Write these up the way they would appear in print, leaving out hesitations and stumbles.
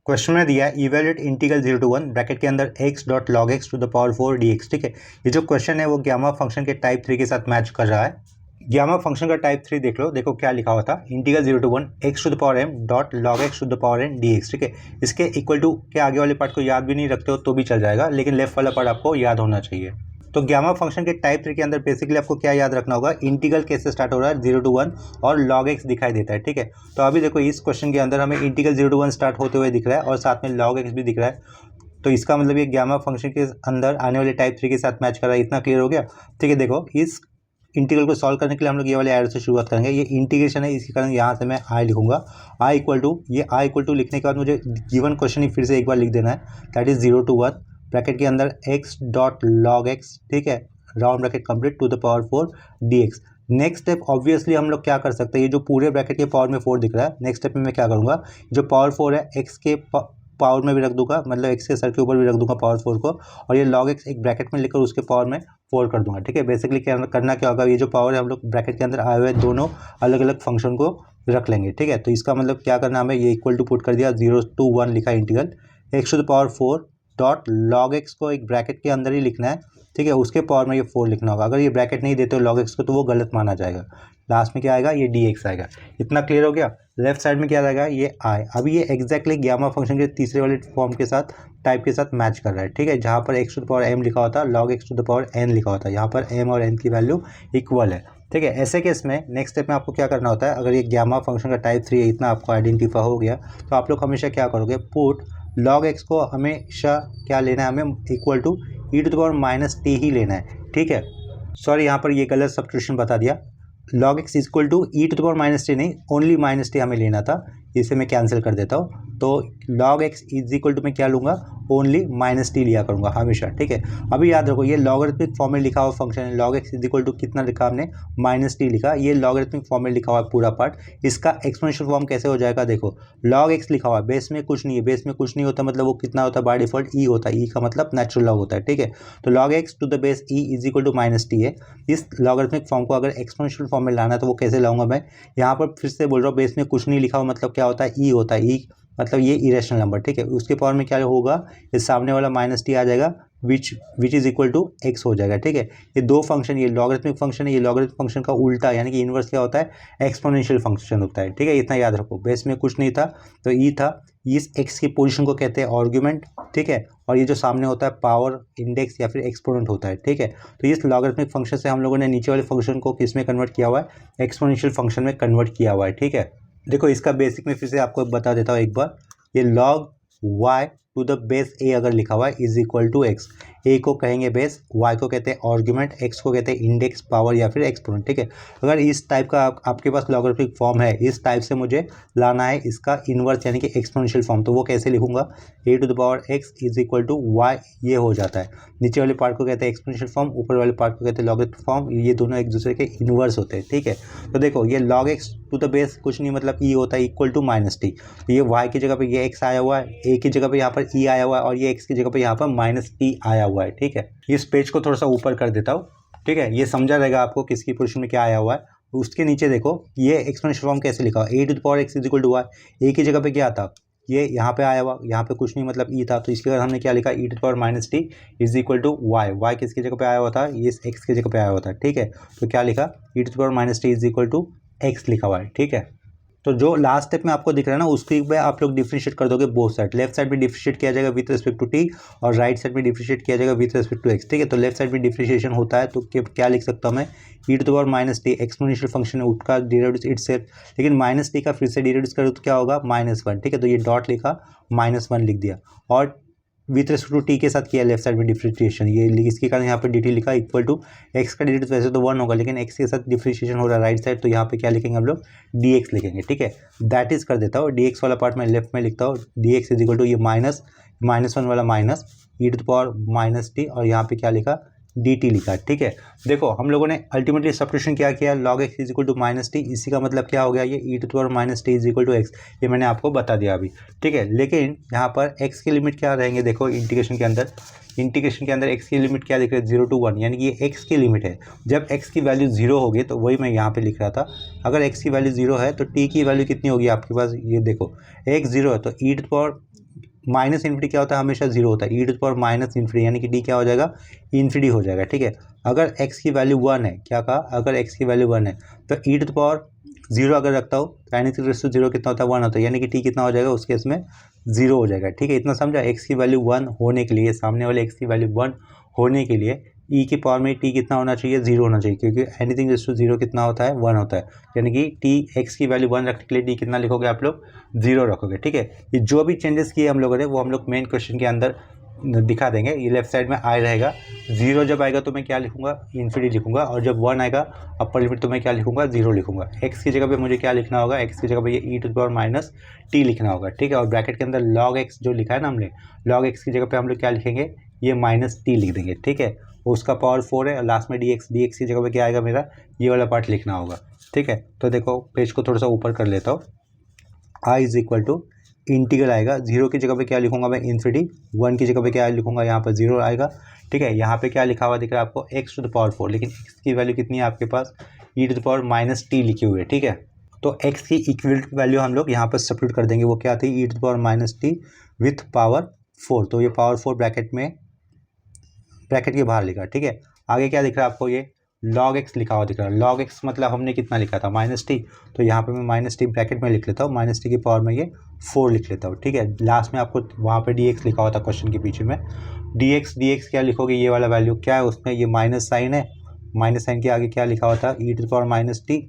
Question में दिया है इवेल्यूएट इंटीग्रल 0 to 1 ब्रैकेट के अंदर x dot log X to the power 4 dx। ठीक है, ये जो क्वेश्चन है वो गामा फंक्शन के टाइप 3 के साथ मैच कर रहा है। गामा फंक्शन का टाइप 3 देख लो, देखो क्या लिखा हुआ था, integral 0 to 1 x to the power m dot log X to the power n dx। ठीक है, इसके इक्वल टू के आगे वाले पार्ट को याद भी नहीं रखते हो तो भी चल जाएगा, लेकिन लेफ्ट वाला पार्ट आपको याद होना चाहिए। तो गामा फंक्शन के टाइप 3 के अंदर बेसिकली आपको क्या याद रखना होगा, इंटीग्रल कैसे स्टार्ट हो रहा है 0 to 1 और log x दिखाई देता है। ठीक है, तो अभी देखो इस क्वेश्चन के अंदर हमें इंटीग्रल 0 to 1 स्टार्ट होते हुए दिख रहा है और साथ में log x भी दिख रहा है, तो इसका मतलब ये गामा फंक्शन के अंदर आने वाले टाइप 3 के साथ मैच कर रहा है। इतना क्लियर हो गया। ठीक है, देखो इस इंटीग्रल को सॉल्व करने के लिए हम लोग ये वाले एरो से शुरुआत करेंगे। ये इंटीग्रेशन है, इसके कारण यहाँ से मैं आई लिखूंगा, आई इक्वल टू लिखने के बाद मुझे गिवन क्वेश्चन ही फिर से एक बार लिख देना है, दैट इज 0 to 1 ब्रैकेट के अंदर x डॉट लॉग एक्स। ठीक है, round bracket complete to the power 4 dx। Next step obviously हम लोग क्या कर सकते हैं, ये जो पूरे ब्रैकेट के पावर में 4 दिख रहा है, नेक्स्ट स्टेप में मैं क्या करूँगा, जो पावर 4 है x के पावर में भी रख दूंगा, मतलब x के सर के ऊपर भी रख दूंगा पावर 4 को, और ये log x एक ब्रैकेट में लेकर उसके पावर में 4 कर दूंगा। ठीक है, बेसिकली क्या करना क्या होगा, ये जो पावर है हम लोग ब्रैकेट के अंदर आए हुए दोनों अलग अलग फंक्शन को रख लेंगे। ठीक है, तो इसका मतलब क्या करना हमें, ये इक्वल टू पुट कर दिया, 0 to 1 लिखा integral x to the power 4 dot log X को एक ब्रैकेट के अंदर ही लिखना है। ठीक है, उसके पावर में ये 4 लिखना होगा। अगर ये ब्रैकेट नहीं देते हो लॉग एक्स को तो वो गलत माना जाएगा, लास्ट में क्या आएगा, ये dx आएगा। इतना क्लियर हो गया। लेफ्ट साइड में क्या रहेगा, ये i। अभी ये एग्जैक्टली गामा फंक्शन के तीसरे वाले फॉर्म के साथ टाइप के साथ मैच कर रहा है। ठीक है, जहाँ पर x to the power m लिखा होता है, log x to the power n लिखा होता है, यहाँ पर m और n की वैल्यू इक्वल है। ठीक है, ऐसे केस में नेक्स्ट स्टेप में आपको क्या करना होता है, अगर ये गामा फंक्शन का टाइप 3 है, इतना आपको आइडेंटिफाई हो गया, तो आप लोग हमेशा क्या करोगे, पुट log x को हमेशा क्या लेना है, हमें equal to e to the power minus t ही लेना है। ठीक है, सॉरी यहाँ पर ये गलत सब्स्टिट्यूशन बता दिया, log x equal to E to the power minus T नहीं, ओनली माइनस टी हमें लेना था, इसे मैं कैंसिल कर देता हूँ। तो log x is equal to मैं क्या लूँगा, ओनली माइनस टी लिया करूँगा हमेशा। ठीक है, अभी याद रखो ये लॉगरिथमिक फॉर्म में लिखा हुआ फंक्शन है, log x is equal to कितना लिखा हमने, माइनस टी लिखा, ये लॉगरिथमिक फॉर्म में लिखा हुआ है पूरा पार्ट। इसका एक्सपोनेंशियल फॉर्म कैसे हो जाएगा, देखो log x लिखा हुआ है, बेस में कुछ नहीं है, बेस में कुछ नहीं होता मतलब वो कितना होता है, बाय डिफॉल्ट ई होता है, ई का मतलब नेचुरल लॉग होता है। ठीक है, तो log x to the base E is equal to minus T है। इस लॉगरिथमिक फॉर्म को अगर एक्सपोनेंशियल फॉर्म में लाना तो वो कैसे लाऊंगा मैं, यहाँ पर फिर से बोल रहा हूँ, बेस में कुछ नहीं लिखा हुआ मतलब क्या होता है, ई होता है, ई मतलब ये इरेशनल नंबर। ठीक है, उसके पावर में क्या होगा, इस सामने वाला माइनस टी आ जाएगा, which is equal to X हो जाएगा। ठीक है, ये दो फंक्शन, ये लॉगरिथमिक फंक्शन है, ये लॉगरिथमिक फंक्शन का उल्टा यानी कि इनवर्स क्या होता है, एक्सपोनेंशियल फंक्शन होता है। ठीक है, इतना याद रखो, बेस में कुछ नहीं था तो ई था, इस एक्स की पोजीशन को कहते हैं आर्गुमेंट। ठीक है, और ये जो सामने होता है पावर इंडेक्स या फिर एक्सपोनेंट होता है। ठीक है, तो इस लॉगरिथमिक फंक्शन से हम लोगों ने नीचे वाले फंक्शन को किस में कन्वर्ट किया हुआ है, एक्सपोनेंशियल फंक्शन में कन्वर्ट किया हुआ है। ठीक है, देखो इसका बेसिक में फिर से आपको बता देता हूँ एक बार, ये log y to the base a अगर लिखा हुआ है is equal to X, a को कहेंगे बेस, y को कहते हैं आर्गुमेंट, x को कहते हैं इंडेक्स, पावर या फिर एक्सपोनेंट। ठीक है, अगर इस टाइप का आपके पास लॉगरिथमिक फॉर्म है, इस टाइप से मुझे लाना है इसका इन्वर्स यानी कि एक्सपोनेंशियल फॉर्म, तो वो कैसे लिखूंगा, a to the power x is equal to y, ये हो जाता है। नीचे वाले पार्ट को कहते हैं एक्सपोनेंशियल फॉर्म, ऊपर वाले पार्ट को कहते हैं लॉगरिथमिक फॉर्म, ये दोनों एक दूसरे के इन्वर्स होते हैं। ठीक है, तो देखो ये log x to the base कुछ नहीं मतलब e होता है इक्वल टू माइनस टी, तो ये y की जगह पे ये x आया हुआ है, a की जगह पे यहाँ पर e आया हुआ है, और ये x की जगह पे यहाँ पर माइनस टी आया हुआ है। ठीक है, इस पेज को थोड़ा सा ऊपर कर देता हूँ। ठीक है, ये समझा रहेगा आपको किसकी पोजीशन में क्या आया हुआ है। उसके नीचे देखो ये एक्सपोनेंशियल फॉर्म कैसे लिखा हुआ, a to the power x is equal to y, a की जगह पे क्या था, ये यहाँ पे आया हुआ, यहाँ पे कुछ नहीं मतलब ई था, तो इसके बाद हमने क्या लिखा, e to the power minus t is equal to y, y किसकी जगह पे आया हुआ था, ये एक्स की जगह पे आया हुआ था। ठीक है, तो क्या लिखा, e to the power minus t is equal to x लिखा हुआ है। ठीक है, तो जो लास्ट स्टेप में आपको दिख रहा है ना, उसकी में आप लोग डिफरेंशिएट कर दोगे बोथ साइड, लेफ्ट साइड में डिफरेंशिएट किया जाएगा विथ रिस्पेक्ट टू टी और राइट साइड में डिफरेंशिएट किया जाएगा विथ रिस्पेक्ट टू एक्स। ठीक है, तो लेफ्ट साइड में डिफरेंशिएशन होता है तो क्या लिख सकता हूँ मैं, e to the power minus t exponential function है उसका डेरिवेटिव इटसेल्फ, लेकिन माइनस टी का फिर से डेरिवेटिव करो तो क्या होगा, माइनस वन। ठीक है, तो ये डॉट लिखा, माइनस वन लिख दिया, और विथ रेस्पेक्ट टू टी के साथ किया लेफ्ट साइड में डिफरेंशिएशन, ये इसके कारण यहाँ पे डी टी लिखा इक्वल टू एक्स का डेरिवेटिव वैसे तो वन होगा, लेकिन एक्स के साथ डिफरेंशिएशन हो रहा है राइट साइड, तो यहाँ पे क्या लिखेंगे हम लोग, डी एक्स लिखेंगे। ठीक है, दैट इज कर देता हूँ, डी एक्स वाला पार्ट मैं लेफ्ट में लिखता हूँ, D X is equal to ये माइनस वन वाला minus E to the power minus T, और यहाँ पे क्या लिखा, डी टी लिखा। ठीक है, देखो हम लोगों ने अल्टीमेटली सब्स्टिट्यूशन क्या किया, log x is equal to minus t, इसी का मतलब क्या हो गया, ये e to the power minus t is equal to x, ये मैंने आपको बता दिया अभी। ठीक है, लेकिन यहाँ पर x की लिमिट क्या रहेंगे, देखो इंटीग्रेशन के अंदर x की लिमिट क्या दिख रही है, 0 to 1, यानी कि ये x की लिमिट है। जब x की वैल्यू 0 होगी तो वही मैं यहाँ पे लिख रहा था, अगर x की वैल्यू 0 है तो t की वैल्यू कितनी होगी आपके पास, ये देखो x 0 है तो e to the power minus infinity क्या होता है, हमेशा जीरो होता है, e to the power minus infinity, यानी कि डी क्या हो जाएगा, इन्फिनिटी हो जाएगा। ठीक है, अगर एक्स की वैल्यू 1 है, क्या कहा, अगर एक्स की वैल्यू 1 है तो ई टू द पावर 0 अगर रखता हो तो एनीथिंग रेस टू 0 कितना होता है, 1 होता है, यानी कि टी कितना हो जाएगा उस केस में 0 हो जाएगा। ठीक है, इतना समझा। एक्स की वैल्यू 1 होने के लिए, सामने वाले एक्स की वैल्यू 1 होने के लिए ई की पावर में टी कितना होना चाहिए, 0 होना चाहिए, क्योंकि एनीथिंग रेस टू 0 कितना होता है, 1 होता है, यानी कि टी एक्स की वैल्यू 1 रखने के लिए डी कितना लिखोगे आप लोग, 0 रखोगे। ठीक है, ये जो भी चेंजेस किए हम लोगों ने वो हम लोग मेन क्वेश्चन के अंदर दिखा देंगे। ये लेफ्ट साइड में आई रहेगा, 0 जब आएगा तो मैं क्या लिखूंगा, इन्फिनिटी लिखूंगा, और जब 1 आएगा अपर लिमिट तो मैं क्या लिखूंगा, 0 लिखूंगा। एक्स की जगह पे मुझे क्या लिखना होगा, एक्स की जगह पे ये e to the power minus t लिखना होगा। ठीक है, और ब्रैकेट के अंदर लॉग एक्स जो लिखा है ना हमने, लॉग एक्स की जगह पे हम लोग क्या लिखेंगे, ये माइनस टी लिख देंगे। ठीक है, उसका पावर 4 है, लास्ट में डी एक्स की जगह पे क्या आएगा, मेरा ये वाला पार्ट लिखना होगा। ठीक है, तो देखो पेज को थोड़ा सा ऊपर कर लेता हूँ। आई इज इक्वल टू इंटीग्रल आएगा, 0 की जगह पे क्या लिखूंगा मैं, इन्फिनिटी, 1 की जगह पे क्या लिखूंगा, यहाँ पर 0 आएगा। ठीक है, यहाँ पे क्या लिखा हुआ दिख रहा है आपको, एक्स टू द पावर 4, लेकिन एक्स की वैल्यू कितनी है आपके पास, e to the power minus t लिखी हुई है। ठीक है, तो एक्स की इक्विवेलेंट वैल्यू हम लोग यहाँ पर सब्स्टिट्यूट कर देंगे, वो क्या आती है, e to the power minus t with power 4, तो ये पावर 4 ब्रैकेट में, ब्रैकेट के बाहर लिखा। ठीक है, आगे क्या दिख रहा है आपको, ये log x लिखा हुआ दिख रहा है। log x मतलब हमने कितना लिखा था, माइनस टी, तो यहाँ पे मैं माइनस टी ब्रैकेट में लिख लेता हूँ, माइनस टी की पावर में ये 4 लिख लेता हूँ। ठीक है, लास्ट में आपको वहाँ पे dx लिखा हुआ था क्वेश्चन के पीछे में, dx क्या लिखोगे, ये वाला वैल्यू क्या है उसमें, ये माइनस साइन है, माइनस साइन के आगे क्या लिखा हुआ था, e to the power minus T,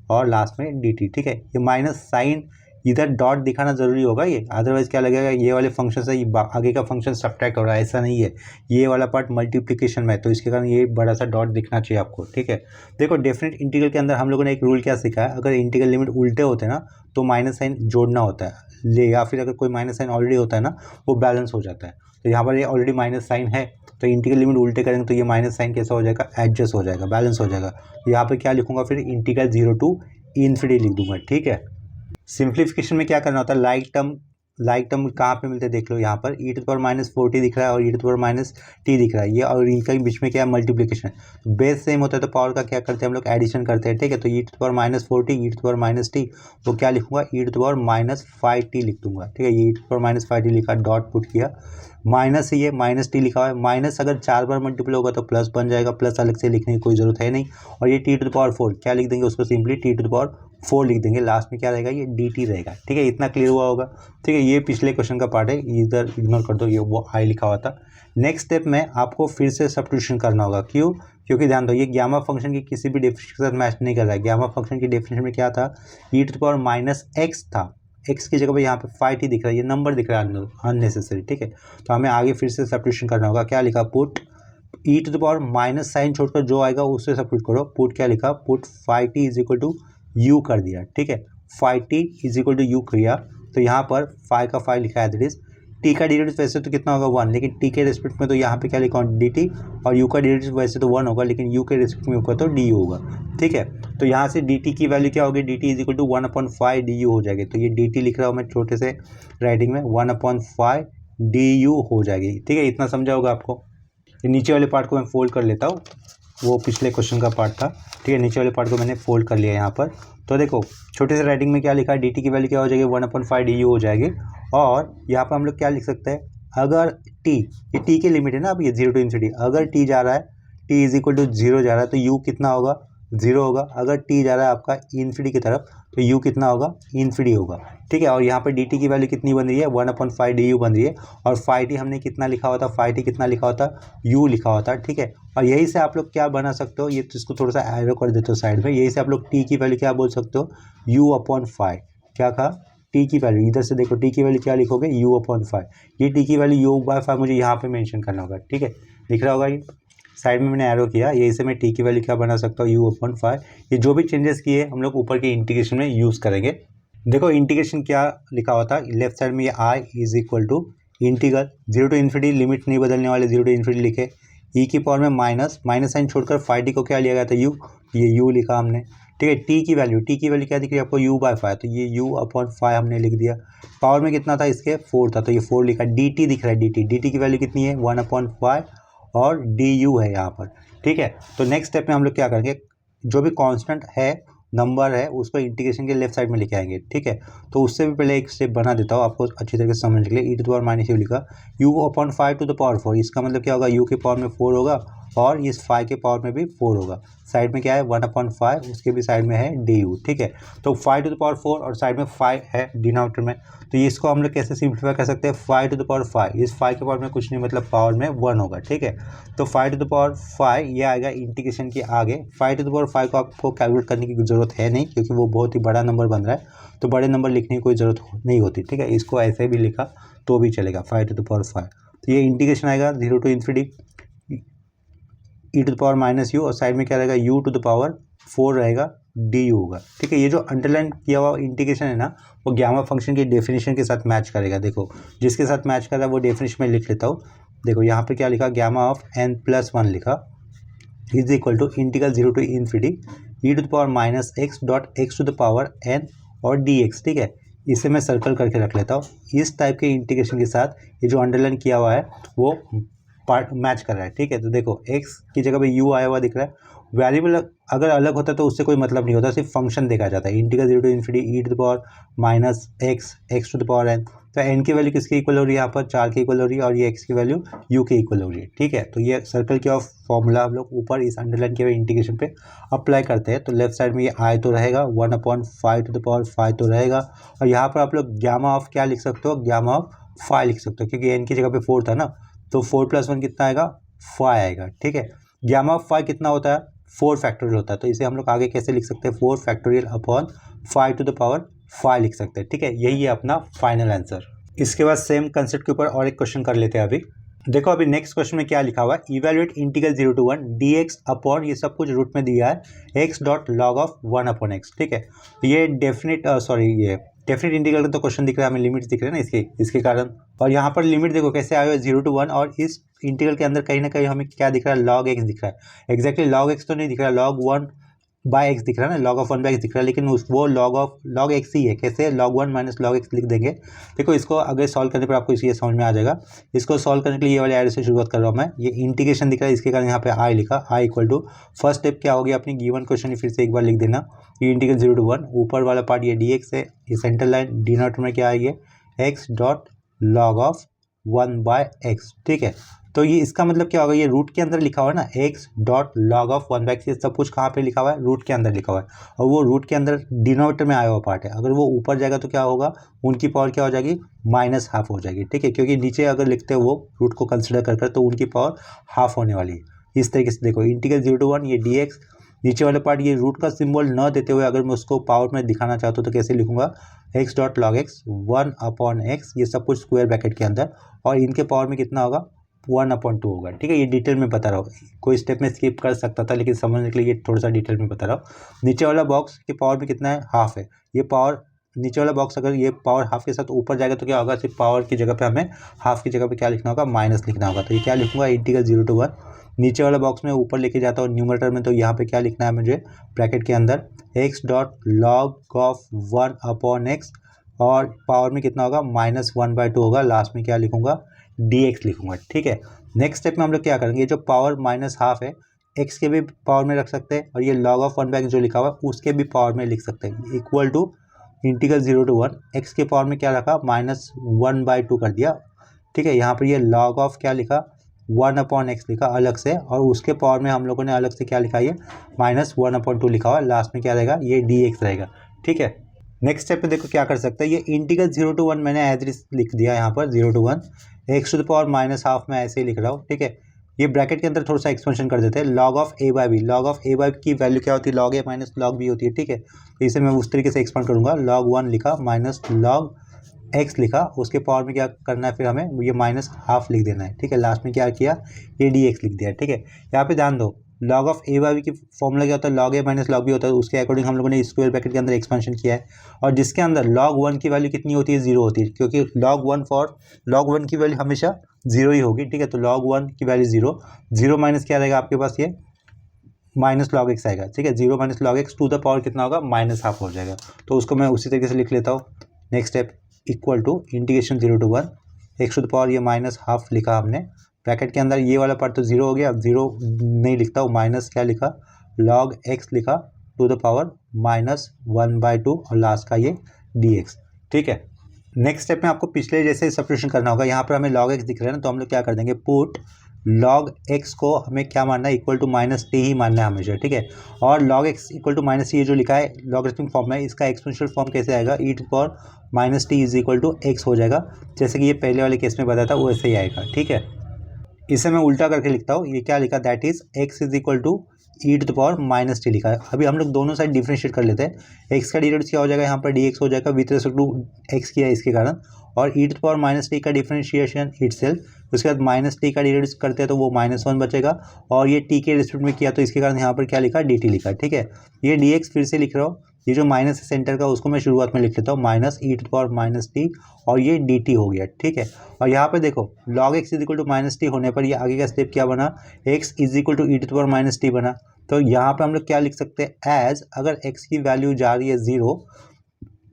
और लास्ट में डी टी। ठीक है, ये माइनस साइन इधर डॉट दिखाना ज़रूरी होगा, ये अदरवाइज क्या लगेगा, ये वाले फंक्शन से ये आगे का फंक्शन सब्ट्रैक्ट हो रहा है, ऐसा नहीं है, ये वाला पार्ट मल्टीप्लिकेशन में है, तो इसके कारण ये बड़ा सा डॉट दिखना चाहिए आपको। ठीक है, देखो डेफिनेट इंटीग्रल के अंदर हम लोगों ने एक रूल क्या सीखा है, अगर इंटीग्रल लिमिट उल्टे होते हैं ना तो माइनस साइन जोड़ना होता है, ले या फिर अगर कोई माइनस साइन ऑलरेडी होता है ना वो बैलेंस हो जाता है। तो यहाँ पर ये ऑलरेडी माइनस साइन है, तो इंटीग्रल लिमिट उल्टे करेंगे तो ये माइनस साइन कैसा हो जाएगा, एडजस्ट हो जाएगा, बैलेंस हो जाएगा। यहाँ पर क्या लिखूंगा फिर, इंटीग्रल 0 टू इन्फिनिटी लिख दूंगा। ठीक है, सिंप्लीफिकेशन में क्या करना होता है, लाइक टर्म कहाँ पे मिलते हैं देख लो, यहाँ पर e to the power minus 40 दिख रहा है और e to the power minus t दिख रहा है, ये और इनका बीच में क्या है, मल्टीप्लिकेशन। तो बेस सेम होता है तो पावर का क्या करते हैं हम लोग, एडिशन करते हैं। ठीक है, तो e to the power minus 40 e to the power minus t, तो क्या लिखूंगा, e to the power minus 5t लिख दूंगा। ठीक है, ये e to the power minus 5t लिखा, डॉट पुट किया, माइनस ये माइनस टी लिखा हुआ है, माइनस अगर 4 बार मल्टीप्लाई होगा तो प्लस बन जाएगा, प्लस अलग से लिखने की कोई जरूरत है नहीं। और ये टी टू द पावर 4 क्या लिख देंगे, उसको simply T to the power 4 लिख देंगे, लास्ट में क्या रहेगा, ये डी टी रहेगा। ठीक है, इतना क्लियर हुआ होगा। ठीक है, ये पिछले क्वेश्चन का पार्ट है, इधर इग्नोर कर दो, ये वो आई लिखा हुआ था। नेक्स्ट स्टेप में आपको फिर से सब्स्टिट्यूशन करना होगा, क्यों, क्योंकि ध्यान दो ये गामा फंक्शन की किसी भी डेफिनेशन के साथ मैच नहीं कर रहा है। गामा फंक्शन की डेफिनेशन में क्या था, e to the power minus x था, एक्स की जगह पे यहाँ पे 5t दिख रहा है, ये नंबर दिख रहा है अननेसेसरी। ठीक है, तो हमें आगे फिर से सब्स्टिट्यूशन करना होगा, क्या लिखा, put E to the power minus sign छोड़कर जो आएगा उससे सब्स्टिट्यूट करो, पुट क्या लिखा, put 5t is equal to U कर दिया। ठीक है, 5t is equal to you किया, तो यहाँ पर 5 का 5 लिखा है, दैट इज टी का डेरिवेटिव वैसे तो कितना होगा 1, लेकिन टी के रिस्पेक्ट में तो यहाँ पे क्या लिखा हो डी टी, और यू का डेरिवेटिव वैसे तो 1 होगा, लेकिन यू के रिस्पेक्ट में होगा तो डी यू होगा। ठीक है, तो यहाँ से डी टी की वैल्यू क्या होगी, D T is equal to 1/5 D U हो जाएगी। तो ये डी टी लिख रहा हूँ मैं छोटे से राइटिंग में, 1/5 डी यू हो जाएगी। ठीक है, इतना समझा होगा आपको। ये नीचे वाले पार्ट को मैं फोल्ड कर लेता हूँ, वो पिछले क्वेश्चन का पार्ट था। ठीक है, नीचे वाले पार्ट को मैंने फोल्ड कर लिया यहाँ पर। तो देखो छोटे से राइटिंग में क्या लिखा है, डी टी की वैल्यू क्या हो जाएगी, 1/5 डी यू हो जाएगी। और यहाँ पर हम लोग क्या लिख सकते हैं, अगर टी, ये टी की लिमिट है ना, अब ये 0 टू इन्फिनिटी, अगर टी जा रहा है, टी इज इक्वल टू 0 जा रहा है तो यू कितना होगा, 0 होगा। अगर टी जा रहा है आपका इन्फिनिटी की तरफ तो यू कितना होगा, इन्फिनिटी होगा। ठीक है, और यहाँ पर डी टी की वैल्यू कितनी बन रही है, 1/5 डी यू बन रही है, और 5t हमने कितना लिखा हुआ था, 5t कितना लिखा होता, यू लिखा होता। ठीक है, और यही से आप लोग क्या बना सकते हो, ये तो इसको थोड़ा सा एरो कर देते हो साइड में, यही से आप लोग टी की वैल्यू क्या बोल सकते हो, u/5। क्या कहा, टी की वैल्यू, इधर से देखो टी की वैल्यू क्या लिखोगे, u/5। ये टी की वैल्यू u/5 मुझे यहाँ पे मेंशन करना होगा। ठीक है, लिख रहा होगा ये साइड में मैंने एरो किया, यही से मैं टी की वैल्यू क्या बना सकता हूँ, u/5। ये जो भी चेंजेस किए हम लोग ऊपर के इंटीग्रेशन में यूज़ करेंगे। देखो इंटीग्रेशन क्या लिखा हुआ था, लेफ्ट साइड में ये I is equal to integral 0 to infinity, limit नहीं बदलने वाले, 0 टू इन्फिनिटी लिखे, ई की पावर में माइनस साइन छोड़कर 5t को क्या लिया गया था, यू, ये यू लिखा हमने। ठीक है, टी की वैल्यू क्या दिख रही है आपको, u/5, तो ये u/5 हमने लिख दिया। पावर में कितना था इसके, 4 था, तो ये 4 लिखा। डी टी दिख रहा है, डी टी की वैल्यू कितनी है, 1/5 और डी यू है यहाँ पर। ठीक है, तो नेक्स्ट स्टेप में हम लोग क्या करेंगे, जो भी कांस्टेंट है नंबर है उसको इंटीग्रेशन के लेफ्ट साइड में लेके आएंगे, ठीक है। तो उससे भी पहले एक स्टेप बना देता हूँ आपको अच्छी तरीके से समझने के लिए। E to the power minus u लिखा, u upon 5 to the power 4, इसका मतलब क्या होगा, यू के पावर में 4 होगा और इस 5 के पावर में भी 4 होगा। साइड में क्या है 1/5, उसके भी साइड में है डी यू, ठीक है। तो 5 टू द पावर 4 और साइड में 5 है डिनोमिनेटर में, तो ये इसको हम लोग कैसे सिंप्लीफाई कर सकते हैं, 5 टू द पावर 5, इस 5 के पावर में कुछ नहीं मतलब पावर में 1 होगा, ठीक है। तो 5 टू द पावर 5 ये आएगा इंटीग्रेशन के आगे। 5 टू द पावर 5 को आपको कैलकुलेट करने की जरूरत है नहीं, क्योंकि वो बहुत ही बड़ा नंबर बन रहा है, तो बड़े नंबर लिखने की कोई ज़रूरत नहीं होती, ठीक है। इसको ऐसे भी लिखा तो भी चलेगा, 5 टू द पावर 5। तो ये इंटीग्रेशन आएगा 0 to infinity E to the power minus you, और साइड में क्या रहेगा यू टू द पावर 4 रहेगा, डी यू होगा, ठीक है। ये जो अंडरलाइन किया हुआ इंटीग्रेशन है ना, वो गामा फंक्शन की डेफिनेशन के साथ मैच करेगा। देखो जिसके साथ मैच कर रहा है वो डेफिनेशन में लिख लेता हूँ। देखो यहाँ पे क्या लिखा, गामा ऑफ n+1 लिखा is equal to integral 0 to infinity E to the power minus X dot X to the power n और डी एक्स, ठीक है। इसे मैं सर्कल करके रख लेता हूँ। इस टाइप के इंटीग्रेशन के साथ ये जो अंडरलाइन किया हुआ है वो पार्ट मैच कर रहा है, ठीक है। तो देखो x की जगह पे u आया हुआ दिख रहा है। वेरिएबल अगर अलग होता तो उससे कोई मतलब नहीं होता, सिर्फ फंक्शन देखा जाता है। Integral 0 to infinity E to the power minus X X to the power n, तो n की वैल्यू किसके इक्वल हो रही है, यहाँ पर 4 के इक्वल हो रही है, और ये x की वैल्यू u के इक्वल हो रही है, ठीक है। तो ये सर्कल के ऑफ फॉर्मूला हम लोग ऊपर इस अंडरलाइन के हुए इंटीग्रेशन पे अप्लाई करते हैं। तो लेफ्ट साइड में ये i तो रहेगा, 1/5 टू द पावर 5 तो रहेगा, और यहाँ पर आप लोग गामा ऑफ क्या लिख सकते हो, गामा ऑफ 5 लिख सकते हो, क्योंकि n की जगह पे 4 था ना, तो 4 + 1 कितना आएगा, 5 आएगा, ठीक है। गामा ऑफ 5 कितना होता है, 4 फैक्टोरियल होता है। तो इसे हम लोग आगे कैसे लिख सकते हैं, 4 factorial upon 5 to the power 5 लिख सकते हैं, ठीक है। यही है अपना फाइनल आंसर। इसके बाद सेम कंसेप्ट के ऊपर और एक क्वेश्चन कर लेते हैं अभी। देखो अभी नेक्स्ट क्वेश्चन में क्या लिखा हुआ है, evaluate integral 0 to 1 dx upon, ये सब कुछ रूट में दिया है x dot log of 1/x, ठीक है। तो ये ये डेफिनेट इंटीग्रल का तो क्वेश्चन दिख रहा है, हमें लिमिट दिख रहे हैं ना इसके कारण। और यहाँ पर लिमिट देखो कैसे आया हुआ है 0 टू 1, और इस इंटीग्रल के अंदर कहीं ना कहीं हमें क्या दिख रहा है, log x दिख रहा है। एग्जैक्टली log x तो नहीं दिख रहा है, log 1/x दिख रहा है ना, log ऑफ 1/x दिख रहा है, लेकिन वो log x ही है। कैसे, log 1 माइनस log x लिख देंगे। देखो इसको अगर सॉल्व करने पर आपको ये समझ में आ जाएगा। इसको सॉल्व करने के लिए ये वाले एरो से शुरुआत कर रहा हूँ मैं। ये इंटीग्रेशन दिख रहा है, इसके कारण यहाँ पे i लिखा, i equal to first step क्या होगी अपनी गिवन क्वेश्चन, फिर से एक बार लिख देना। ये इंटीग्रल 0 टू 1, ऊपर वाला पार्ट ये dx है, ये सेंटर लाइन डिनोमिनेटर में क्या आएगी, x dot log of 1/x, ठीक है। तो ये इसका मतलब क्या होगा, ये रूट के अंदर लिखा हुआ है ना, x dot log of 1/x, ये सब कुछ कहाँ पे लिखा हुआ है, रूट के अंदर लिखा हुआ है, और वो रूट के अंदर डिनोमिनेटर में आया हुआ पार्ट है। अगर वो ऊपर जाएगा तो क्या होगा, उनकी पावर क्या हो जाएगी, -½ हो जाएगी, ठीक है। क्योंकि नीचे अगर लिखते हो वो रूट को कंसिडर कर तो उनकी पावर ½ होने वाली है। इस तरीके से देखो इंटीग्रल 0 टू 1 ये dx, नीचे वाला पार्ट ये रूट का सिंबल न देते हुए अगर मैं उसको पावर में दिखाना चाहता हूँ तो कैसे लिखूंगा, x dot log x 1/x, ये सब कुछ स्क्वायर ब्रैकेट के अंदर, और इनके पावर में कितना होगा, 1/2 होगा, ठीक है। ये डिटेल में बता रहा हूँ, कोई स्टेप में स्किप कर सकता था, लेकिन समझने के लिए ये थोड़ा सा डिटेल में बता रहा हूँ। नीचे वाला बॉक्स के पावर में कितना है, ½ है। ये पावर नीचे वाला बॉक्स अगर ये पावर ½ के साथ ऊपर जाएगा तो क्या होगा, सिर्फ पावर की जगह पे हमें ½ की जगह पे क्या लिखना होगा, माइनस लिखना होगा। तो ये क्या लिखूंगा, इंटीग्रल 0 टू 1, नीचे वाला बॉक्स में ऊपर लेके जाता हूँ न्यूमरेटर में, तो यहाँ पे क्या लिखना है मुझे, ब्रैकेट के अंदर x dot log of 1/x, और पावर में कितना होगा, -1/2 होगा। लास्ट में क्या लिखूंगा, dx लिखूंगा, ठीक है। नेक्स्ट स्टेप में हम लोग क्या करेंगे, जो पावर -½ है x के भी पावर में रख सकते हैं, और ये log ऑफ 1/x जो लिखा हुआ है उसके भी पावर में लिख सकते हैं, equal to integral 0 to 1 x के पावर में क्या रखा, -1/2 कर दिया, ठीक है। यहाँ पर ये log ऑफ क्या लिखा, 1/x लिखा अलग से, और उसके पावर में हम लोगों ने अलग से क्या लिखा, ये -1/2 लिखा हुआ, लास्ट में क्या रहेगा, ये dx रहेगा, ठीक है। नेक्स्ट स्टेप में देखो क्या कर सकते हैं, ये इंटीग्रल 0 टू 1 मैंने एज इट लिख दिया यहाँ पर 0 to 1, x to the power -½ मैं ऐसे ही लिख रहा हूँ, ठीक है। ये ब्रैकेट के अंदर थोड़ा सा एक्सपेंशन कर देते हैं, log of a/b, log of a/b की वैल्यू क्या होती है, log a minus log b होती है, ठीक है। तो इसे मैं उस तरीके से एक्सपेंड करूँगा, log 1 लिखा माइनस log x लिखा, उसके पावर में क्या करना है, फिर हमें ये -½ लिख देना है, ठीक है। लास्ट में क्या किया, ये dx लिख दिया, ठीक है। यहाँ पे ध्यान दो, log ऑफ a/b की फॉर्मूला क्या होता है, log a minus log b होता है, उसके अकॉर्डिंग हम लोगों ने स्क्वायर ब्रैकेट के अंदर एक्सपेंशन किया है, और जिसके अंदर log 1 की वैल्यू कितनी होती है, 0 होती है, क्योंकि log 1 की वैल्यू हमेशा 0 ही होगी, ठीक है। तो log 1 की वैल्यू 0 माइनस क्या रहेगा आपके पास, ये -log x आएगा, ठीक है। 0 minus log x to the power कितना होगा, -½ हो जाएगा। तो उसको मैं उसी तरीके से लिख लेता हूँ। Next step equal to integration 0 to 1 x to the power, ये -½ लिखा हमने, ब्रैकेट के अंदर ये वाला पार्ट तो 0 हो गया, अब 0 नहीं लिखता हूँ, माइनस क्या लिखा, log x लिखा टू द पावर -1/2 और लास्ट का ये dx। ठीक है, नेक्स्ट स्टेप में आपको पिछले जैसे सब्स्टिट्यूशन करना होगा। यहाँ पर हमें log x दिख रहा है ना, तो हम लोग क्या कर देंगे, पुट log x को हमें क्या मानना है, इक्वल टू -t ही मानना है हमेशा। ठीक है, और log x equal to -t ये जो लिखा है लॉगरिथमिक फॉर्म है, इसका एक्सपोनेंशियल फॉर्म कैसे आएगा, e⁻t is equal to x हो जाएगा। जैसे कि ये पहले वाले केस में बताया था वैसे ही आएगा। ठीक है, इसे मैं उल्टा करके लिखता हूँ। ये क्या लिखा, that is x is equal to e⁻t लिखा है। अभी हम लोग दोनों साइड डिफ्रेंशिएट कर लेते हैं। x का डेरिवेटिव क्या हो जाएगा, यहाँ पर dx हो जाएगा विथ रिस्पेक्ट टू x किया है इसके कारण, और e⁻t का डिफ्रेंशिएशन इटसेल्फ, उसके बाद -t का डेरिवेटिव करते हैं तो वो -1 बचेगा, और ये t के रिस्पेक्ट में किया तो इसके कारण यहाँ पर क्या लिखा, dt लिखा। ठीक है, ये dx फिर से लिख रहा हूँ, ये जो माइनस है सेंटर का उसको मैं शुरुआत में लिख लेता हूँ -e⁻t, और ये dt हो गया। ठीक है, और यहाँ पे देखो log x is equal to -t होने पर ये आगे का स्टेप क्या बना, x is equal to e⁻t बना। तो यहाँ पे हम लोग क्या लिख सकते हैं, एज अगर x की वैल्यू जा रही है 0,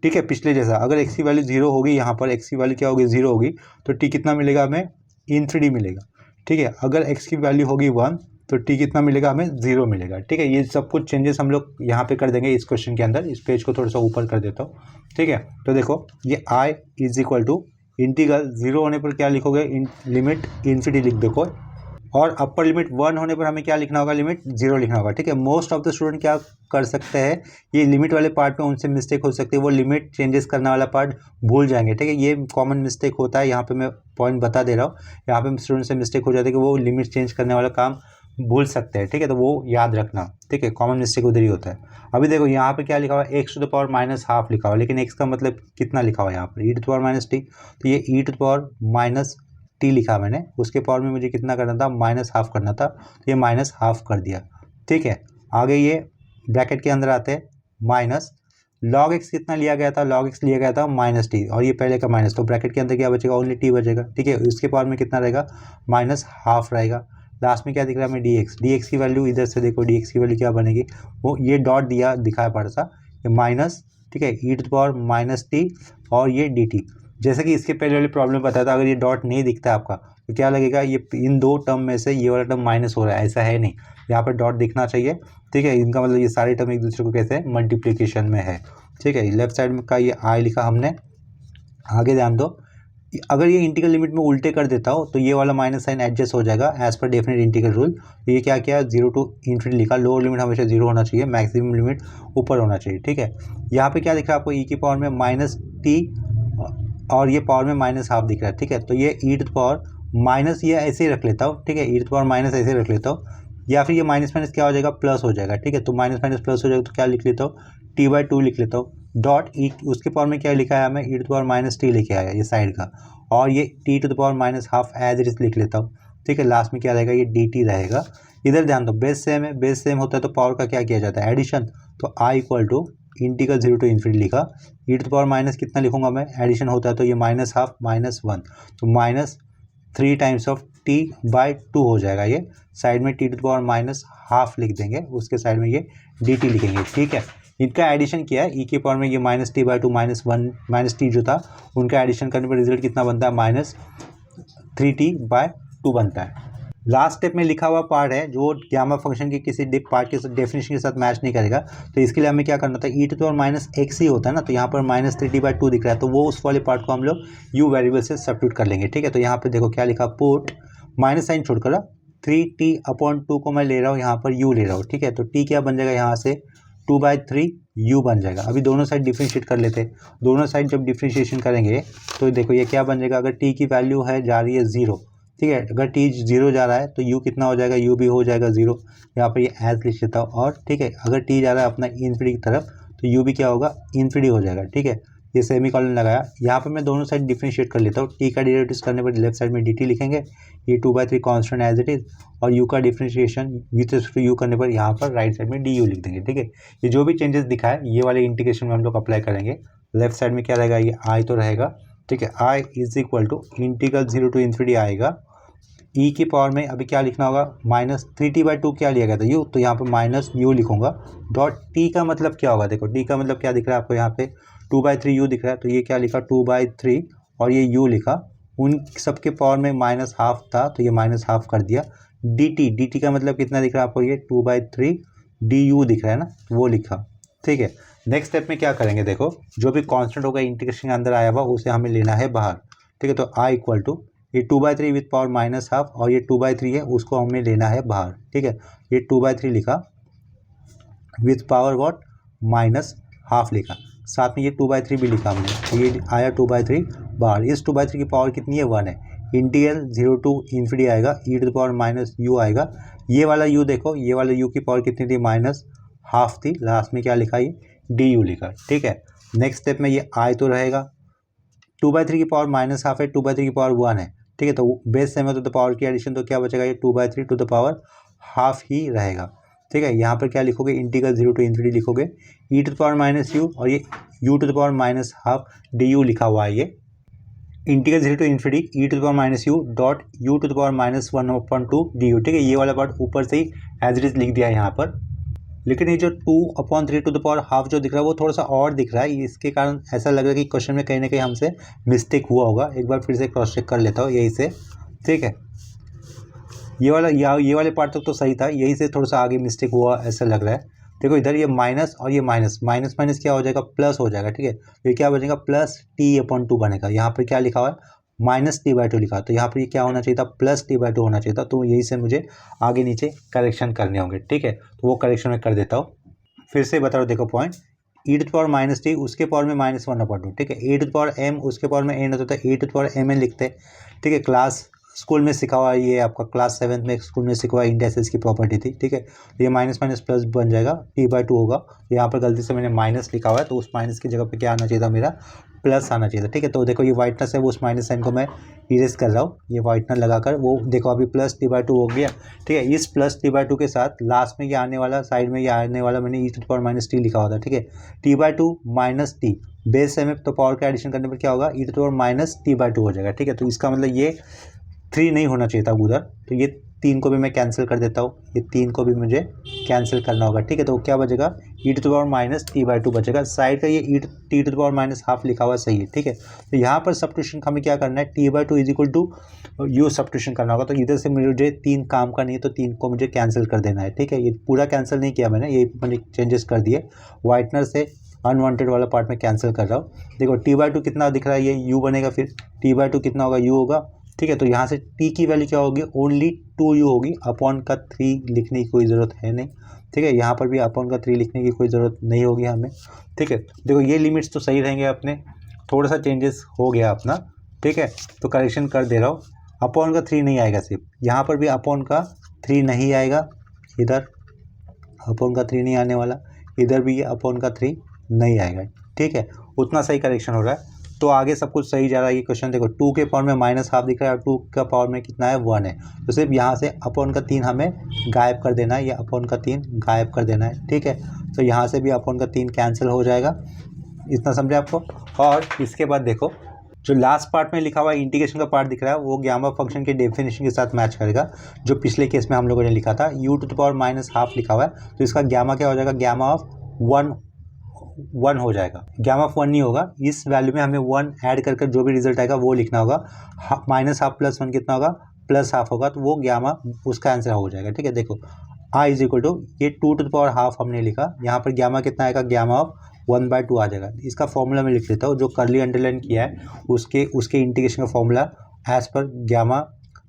ठीक है, पिछले जैसा अगर x की वैल्यू 0 होगी, यहाँ पर x की वैल्यू क्या होगी, 0 होगी, तो t कितना मिलेगा हमें, ∞ मिलेगा। ठीक है, अगर x की वैल्यू होगी 1 तो t कितना मिलेगा हमें, 0 मिलेगा। ठीक है, ये सब कुछ चेंजेस हम लोग यहाँ पे कर देंगे इस क्वेश्चन के अंदर। इस पेज को थोड़ा सा ऊपर कर देता हूँ। ठीक है, तो देखो ये i is equal to integral 0 होने पर क्या लिखोगे, लिमिट ∞ लिख देखो, और अपर लिमिट 1 होने पर हमें क्या लिखना होगा, लिमिट 0 लिखना होगा। ठीक है, मोस्ट ऑफ द स्टूडेंट क्या कर सकते हैं, ये लिमिट वाले पार्ट में उनसे मिस्टेक हो सकती है, वो लिमिट चेंजेस करने वाला पार्ट भूल जाएंगे। ठीक है, ये कॉमन मिस्टेक होता है, यहाँ पे मैं पॉइंट बता दे रहा हूँ। यहाँ पे स्टूडेंट से मिस्टेक हो जाती है कि वो लिमिट चेंज करने वाला काम भूल सकते हैं। ठीक है, तो वो याद रखना। ठीक है, कॉमन मिस्टेक उधर ही होता है। अभी देखो यहाँ पे क्या लिखा हुआ है, x टू द पावर -½ लिखा हुआ है, लेकिन x का मतलब कितना लिखा हुआ है यहाँ पर, e⁻t, तो ये e⁻t लिखा मैंने, उसके पावर में मुझे कितना करना था, -½ करना था, तो ये -½ कर दिया। ठीक है, आगे ये ब्रैकेट के अंदर आते हैं, माइनस log x कितना लिया गया था, log x लिया गया था -t, और ये पहले का माइनस, तो ब्रैकेट के अंदर क्या बचेगा, ओनली t बचेगा। ठीक है, इसके पावर में कितना रहेगा, -½ रहेगा। लास्ट में क्या दिख रहा है हमें, dx की वैल्यू इधर से देखो, dx की वैल्यू क्या बनेगी, वो ये डॉट दिया दिखाया पड़ सा, ये माइनस, ठीक है, e⁻t और ये dt। जैसे कि इसके पहले वाले प्रॉब्लम बताया था, अगर ये डॉट नहीं दिखता आपका तो क्या लगेगा, ये इन दो टर्म में से ये वाला टर्म माइनस हो रहा है, ऐसा है नहीं, यहाँ पर डॉट दिखना चाहिए। ठीक है, इनका मतलब ये सारे टर्म एक दूसरे को कैसे मल्टीप्लिकेशन में है। ठीक है, लेफ्ट साइड में का ये i लिखा हमने। आगे ध्यान दो, अगर ये इंटीग्रल लिमिट में उल्टे कर देता हो तो ये वाला माइनस साइन एडजस्ट हो जाएगा as per definite integral rule. तो ये क्या किया, 0 टू ∞ लिखा, लोअर लिमिट हमेशा 0 होना चाहिए, मैक्सिमम लिमिट ऊपर होना चाहिए। ठीक है, यहाँ पे क्या दिख रहा है आपको, e की पावर में -t और ये पावर में -½ दिख रहा है। ठीक है, तो ये e⁻, ये ऐसे ही रख लेता हूँ। ठीक है, e⁻ ऐसे ही रख लेता हूँ, या फिर ये माइनस माइनस क्या हो जाएगा, प्लस हो जाएगा। ठीक है, तो माइनस माइनस प्लस हो जाएगा, तो क्या लिख लेता हूँ, t/2 लिख लेता हूँ, डॉट ई उसके पावर में क्या लिखा है हमें, e⁻t लिखे आया ये साइड का, और ये t to the power -½ as it is लिख लेता हूँ। ठीक है, लास्ट में क्या रहेगा, ये dt रहेगा। इधर ध्यान दो, बेस सेम है, बेस सेम होता है तो पावर का क्या किया जाता है, एडिशन। तो i equal to integral 0 to ∞ लिखा, e⁻ कितना लिखूंगा मैं, एडिशन होता है तो ये -½ -1, तो -3 टाइम्स ऑफ t/2 हो जाएगा। ये साइड में t टू द पावर -½ लिख देंगे, उसके साइड में ये dt लिखेंगे। ठीक है, इनका एडिशन किया है, e के पावर में ये -t/2 -1 -t जो था, उनका एडिशन करने पर रिजल्ट कितना बनता है, -3t/2 बनता है। लास्ट स्टेप में लिखा हुआ पार्ट है जो गामा फंक्शन के किसी पार्ट के डेफिनेशन के साथ मैच नहीं करेगा, तो इसके लिए हमें क्या करना था, e⁻x ही होता है ना, तो यहाँ पर -3t/2 दिख रहा है, तो वो उस वाले पार्ट को हम लोग u वेरिएबल से सब्स्टिट्यूट कर लेंगे। ठीक है, तो यहाँ पे देखो क्या लिखा, पुट माइनस साइन छोड़कर 3t/2 को मैं ले रहा हूँ, यहाँ पर u ले रहा हूँ। ठीक है, तो t क्या बन जाएगा, यहाँ से 2/3 u बन जाएगा। अभी दोनों साइड डिफ्रेंशिएट कर लेते हैं। दोनों साइड जब डिफ्रेंशिएशन करेंगे तो देखो ये क्या बन जाएगा, अगर t की वैल्यू है जा रही है 0, ठीक है, अगर t 0 जा रहा है तो u कितना हो जाएगा, u भी हो जाएगा 0। यहाँ पर ये एज लिख लेता हूँ, और ठीक है, अगर t जा रहा है अपना इन्फिनिटी की तरफ तो u भी क्या होगा, इन्फिनिटी हो जाएगा। ठीक है, ये सेमीकोलन लगाया, यहाँ पर मैं दोनों साइड डिफ्रेंशिएट कर लेता हूँ। t का डेरिवेटिव करने पर लेफ्ट साइड में dt लिखेंगे, ये 2/3 कांस्टेंट एज इट इज, और u का differentiation with respect to u करने पर यहाँ पर राइट साइड में du लिख देंगे। ठीक है, ये जो भी चेंजेस दिखा है ये वाले इंटीग्रेशन में हम लोग अप्लाई करेंगे। लेफ्ट साइड में क्या रहेगा, ये i तो रहेगा। ठीक है, i is equal to integral 0 to ∞ आएगा, e की पावर में अभी क्या लिखना होगा, -3t/2 क्या लिया गया था, u, तो यहाँ पर -u लिखूंगा। डॉट t का मतलब क्या होगा, देखो t का मतलब क्या दिख रहा है आपको, यहाँ पे 2/3 u दिख रहा है, तो ये क्या लिखा 2/3 और ये u लिखा, उन सबके पावर में -½ था तो ये -½ कर दिया। dt का मतलब कितना दिख रहा है आपको, ये 2/3 डी यू दिख रहा है ना, वो लिखा, ठीक है। नेक्स्ट स्टेप में क्या करेंगे, देखो जो भी कांस्टेंट होगा इंटीग्रेशन के अंदर आया हुआ उसे हमें लेना है बाहर, ठीक है। तो आई इक्वल टू ये 2/3 विथ पावर -½ और ये 2/3 है उसको हमें लेना है बाहर, ठीक है। ये 2/3 लिखा विथ पावर वॉट -½ लिखा, साथ में ये 2/3 भी लिखा हमने, तो ये आया 2/3 बाहर। इस 2/3 की पावर कितनी है, 1 है। इंटीग्रल 0 टू इन्फिनिटी आएगा, e⁻−u आएगा। ये वाला u देखो, ये वाला u की पावर कितनी थी, -½ थी। लास्ट में क्या लिखा, ये डी यू लिखा, ठीक है। नेक्स्ट स्टेप में ये आई तो रहेगा, 2/3 की पावर -½ है, 2/3 की पावर 1 है, ठीक है। तो बेस सेम है तो पावर की एडिशन, तो क्या बचेगा, ये 2/3 टू द पावर ½ ही रहेगा, ठीक है। यहाँ पर क्या लिखोगे, इंटीग्रल 0 टू इन्फिनिटी लिखोगे, e⁻−u और ये u⁻½ डी यू लिखा हुआ है। ये integral 0 to infinity e⁻−u dot u⁻−1/2 D U, ठीक है। ये वाला पार्ट ऊपर से ही एज इट इज लिख दिया है यहाँ पर, लेकिन ये जो 2/3 टू द पावर ½ जो दिख रहा है वो थोड़ा सा और दिख रहा है, इसके कारण ऐसा लग रहा है कि क्वेश्चन में कहीं ना कहीं हमसे मिस्टेक हुआ होगा। एक बार फिर से क्रॉस चेक कर लेता हूँ यहीं से, ठीक है। ये वाले पार्ट तक तो सही था, यहीं से थोड़ा सा आगे मिस्टेक हुआ ऐसा लग रहा है। देखो इधर ये माइनस और ये माइनस माइनस क्या हो जाएगा, प्लस हो जाएगा, ठीक है। तो ये क्या बनेगा, +t/2 बनेगा। यहाँ पर क्या लिखा हुआ है, -t/2 लिखा, तो यहाँ पर ये क्या होना चाहिए था, +t/2 होना चाहिए था। तो यही से मुझे आगे नीचे करेक्शन करने होंगे, ठीक है। तो वो करेक्शन मैं कर देता हूँ। फिर से बता रहा हूँ, देखो पॉइंट, e⁻−t उसके पावर में -1/2, ठीक है। e⁻m उसके पावर में n होता है, e⁻mn लिखते हैं, ठीक है। क्लास स्कूल में सिखा हुआ है, ये आपका क्लास 7th में स्कूल में सिखा हुआ इंडेक्सेस की प्रॉपर्टी थी, ठीक है। तो ये माइनस माइनस प्लस बन जाएगा, t/2 होगा। यहाँ पर गलती से मैंने माइनस लिखा हुआ है, तो उस माइनस की जगह पे क्या आना चाहिए था, मेरा प्लस आना चाहिए था, ठीक है। तो देखो ये वाइटनेस है, वो उस माइनस साइन को मैं इरेज कर रहा हूँ, ये वाइटनर लगाकर, वो देखो अभी +t/2 हो गया, ठीक है। इस +t/2 के साथ लास्ट में ये आने वाला, साइड में ये आने वाला मैंने e⁻−t लिखा हुआ था, ठीक है। t/2 - t बेस में, तो पावर का एडिशन करने पर क्या होगा, e⁻−t/2 हो जाएगा, ठीक है। तो इसका मतलब ये 3 नहीं होना चाहिए था उधर, तो ये 3 को भी मैं कैंसिल कर देता हूँ, ये 3 को भी मुझे कैंसिल करना होगा, ठीक है। तो क्या बचेगा, e⁻−t/2 बचेगा। साइड का ये t⁻−½ लिखा हुआ सही है, ठीक है। तो यहाँ पर सब्स्टिट्यूशन हमें क्या करना है, t/2 = u सब्स्टिट्यूशन करना होगा। तो इधर से मुझे 3 काम का नहीं है, तो 3 को मुझे कैंसिल कर देना है, ठीक है। ये पूरा कैंसिल नहीं किया मैंने, ये मैंने चेंजेस कर दिए, वाइटनर से अनवांटेड वाला पार्ट में कैंसिल कर रहा हूँ। देखो t/2 कितना दिख रहा है, ये u बनेगा, फिर t/2 कितना होगा, u होगा, ठीक है। तो यहाँ से t की वैल्यू क्या होगी, ओनली 2u होगी, अपॉन का 3 लिखने की कोई ज़रूरत है नहीं, ठीक है। यहाँ पर भी अपॉन का 3 लिखने की कोई ज़रूरत नहीं होगी हमें, ठीक है। देखो ये लिमिट्स तो सही रहेंगे अपने, थोड़ा सा चेंजेस हो गया अपना, ठीक है। तो करेक्शन कर दे रहा हूँ, अपॉन का 3 नहीं आएगा, सिर्फ यहाँ पर भी अपॉन का 3 नहीं आएगा, इधर अपॉन का 3 नहीं आने वाला, इधर भी ये अपॉन का 3 नहीं आएगा, ठीक है। उतना सही करेक्शन हो रहा है, तो आगे सब कुछ सही जा रहा है। ये क्वेश्चन देखो 2 के पावर में -½ दिख रहा है और 2 का पावर में कितना है, 1 है। तो सिर्फ यहाँ से अपॉन का 3 हमें गायब कर देना है, या अपॉन का 3 गायब कर देना है, ठीक है। तो यहाँ से भी अपॉन का 3 कैंसिल हो जाएगा, इतना समझे आपको। और इसके बाद देखो जो लास्ट पार्ट में लिखा हुआ इंटीग्रेशन का पार्ट दिख रहा है, वो गामा फंक्शन के डेफिनेशन के साथ मैच करेगा, जो पिछले केस में हम लोगों ने लिखा था, u⁻−½ लिखा हुआ है। तो इसका गामा क्या हो जाएगा, गामा ऑफ 1 हो जाएगा, गामा ऑफ 1 नहीं होगा। इस वैल्यू में हमें 1 ऐड कर जो भी रिजल्ट आएगा वो लिखना होगा। -½ + 1 कितना होगा, +½ होगा, तो वो गामा उसका आंसर हो जाएगा, ठीक है। देखो i = ये 2⁻½ हमने लिखा, यहाँ पर गामा कितना आएगा, गामा ऑफ 1/2 आ जाएगा। इसका फॉर्मूला मैं लिख लेता हूँ, जो करली अंडरलाइन किया है उसके इंटीग्रेशन का formula as per gamma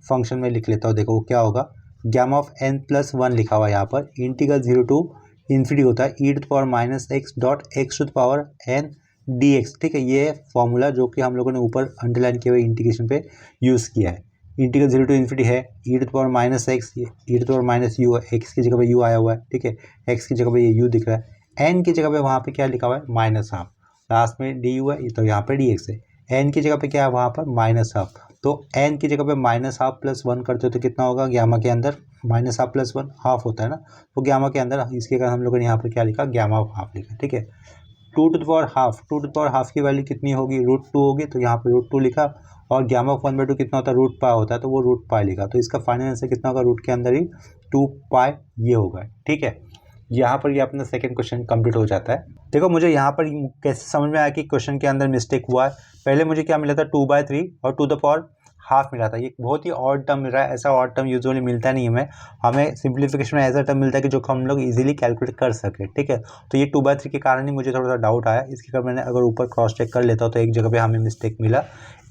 function में लिख लेता हूँ। देखो वो क्या होगा, गामा ऑफ n+1 लिखा हुआ है यहाँ पर, इंटीग्रल 0 टू इन्फिनिटी होता है e⁻x.n dx, ठीक है। ये फॉर्मूला जो कि हम लोगों ने ऊपर अंडरलाइन किए हुए इंटीग्रेशन पे यूज़ किया है। इंटीग्रल 0 टू इन्फिनिटी है e⁻x, e⁻u है, x की जगह पे u आया हुआ है, ठीक है। x की जगह पे ये u दिख रहा है, n की जगह पे वहाँ पे क्या लिखा हुआ है, -½ लास्ट में du है, तो यहाँ पे dx है। n की जगह पे क्या है, वहाँ पर -½ तो n की जगह पे -½ + 1 करते हो तो कितना होगा, गामा के अंदर -½ + 1 ½ होता है ना, तो गामा के अंदर इसके कारण हम लोगों ने यहाँ पर क्या लिखा, गामा ऑफ ½ लिखा, ठीक है। 2⁻½ की वैल्यू कितनी होगी, √2 होगी, तो यहाँ पर √2 लिखा, और गामा ऑफ 1/2 कितना होता है, √π होता है, तो वो √π लिखा। तो इसका फाइनल आंसर कितना होगा, रूट के अंदर ही 2π ये होगा, ठीक है। यहाँ पर ये अपना सेकंड क्वेश्चन कंप्लीट हो जाता है। देखो मुझे यहाँ पर कैसे समझ में आया कि क्वेश्चन के अंदर मिस्टेक हुआ है। पहले मुझे क्या मिला था, 2/3 और टू द पावर हाफ मिला था। ये बहुत ही ऑड टर्म मिल रहा है, ऐसा ऑड टर्म यूजुअली मिलता नहीं है हमें सिंप्लीफिकेशन में ऐसा टर्म मिलता है कि जो हम लोग इजीली कैलकुलेट कर सके, ठीक है। तो ये 2/3 के कारण ही मुझे थोड़ा सा डाउट आया। इसके कारण मैंने अगर ऊपर क्रॉस चेक कर लेता हूँ तो एक जगह पे हमें मिस्टेक मिला।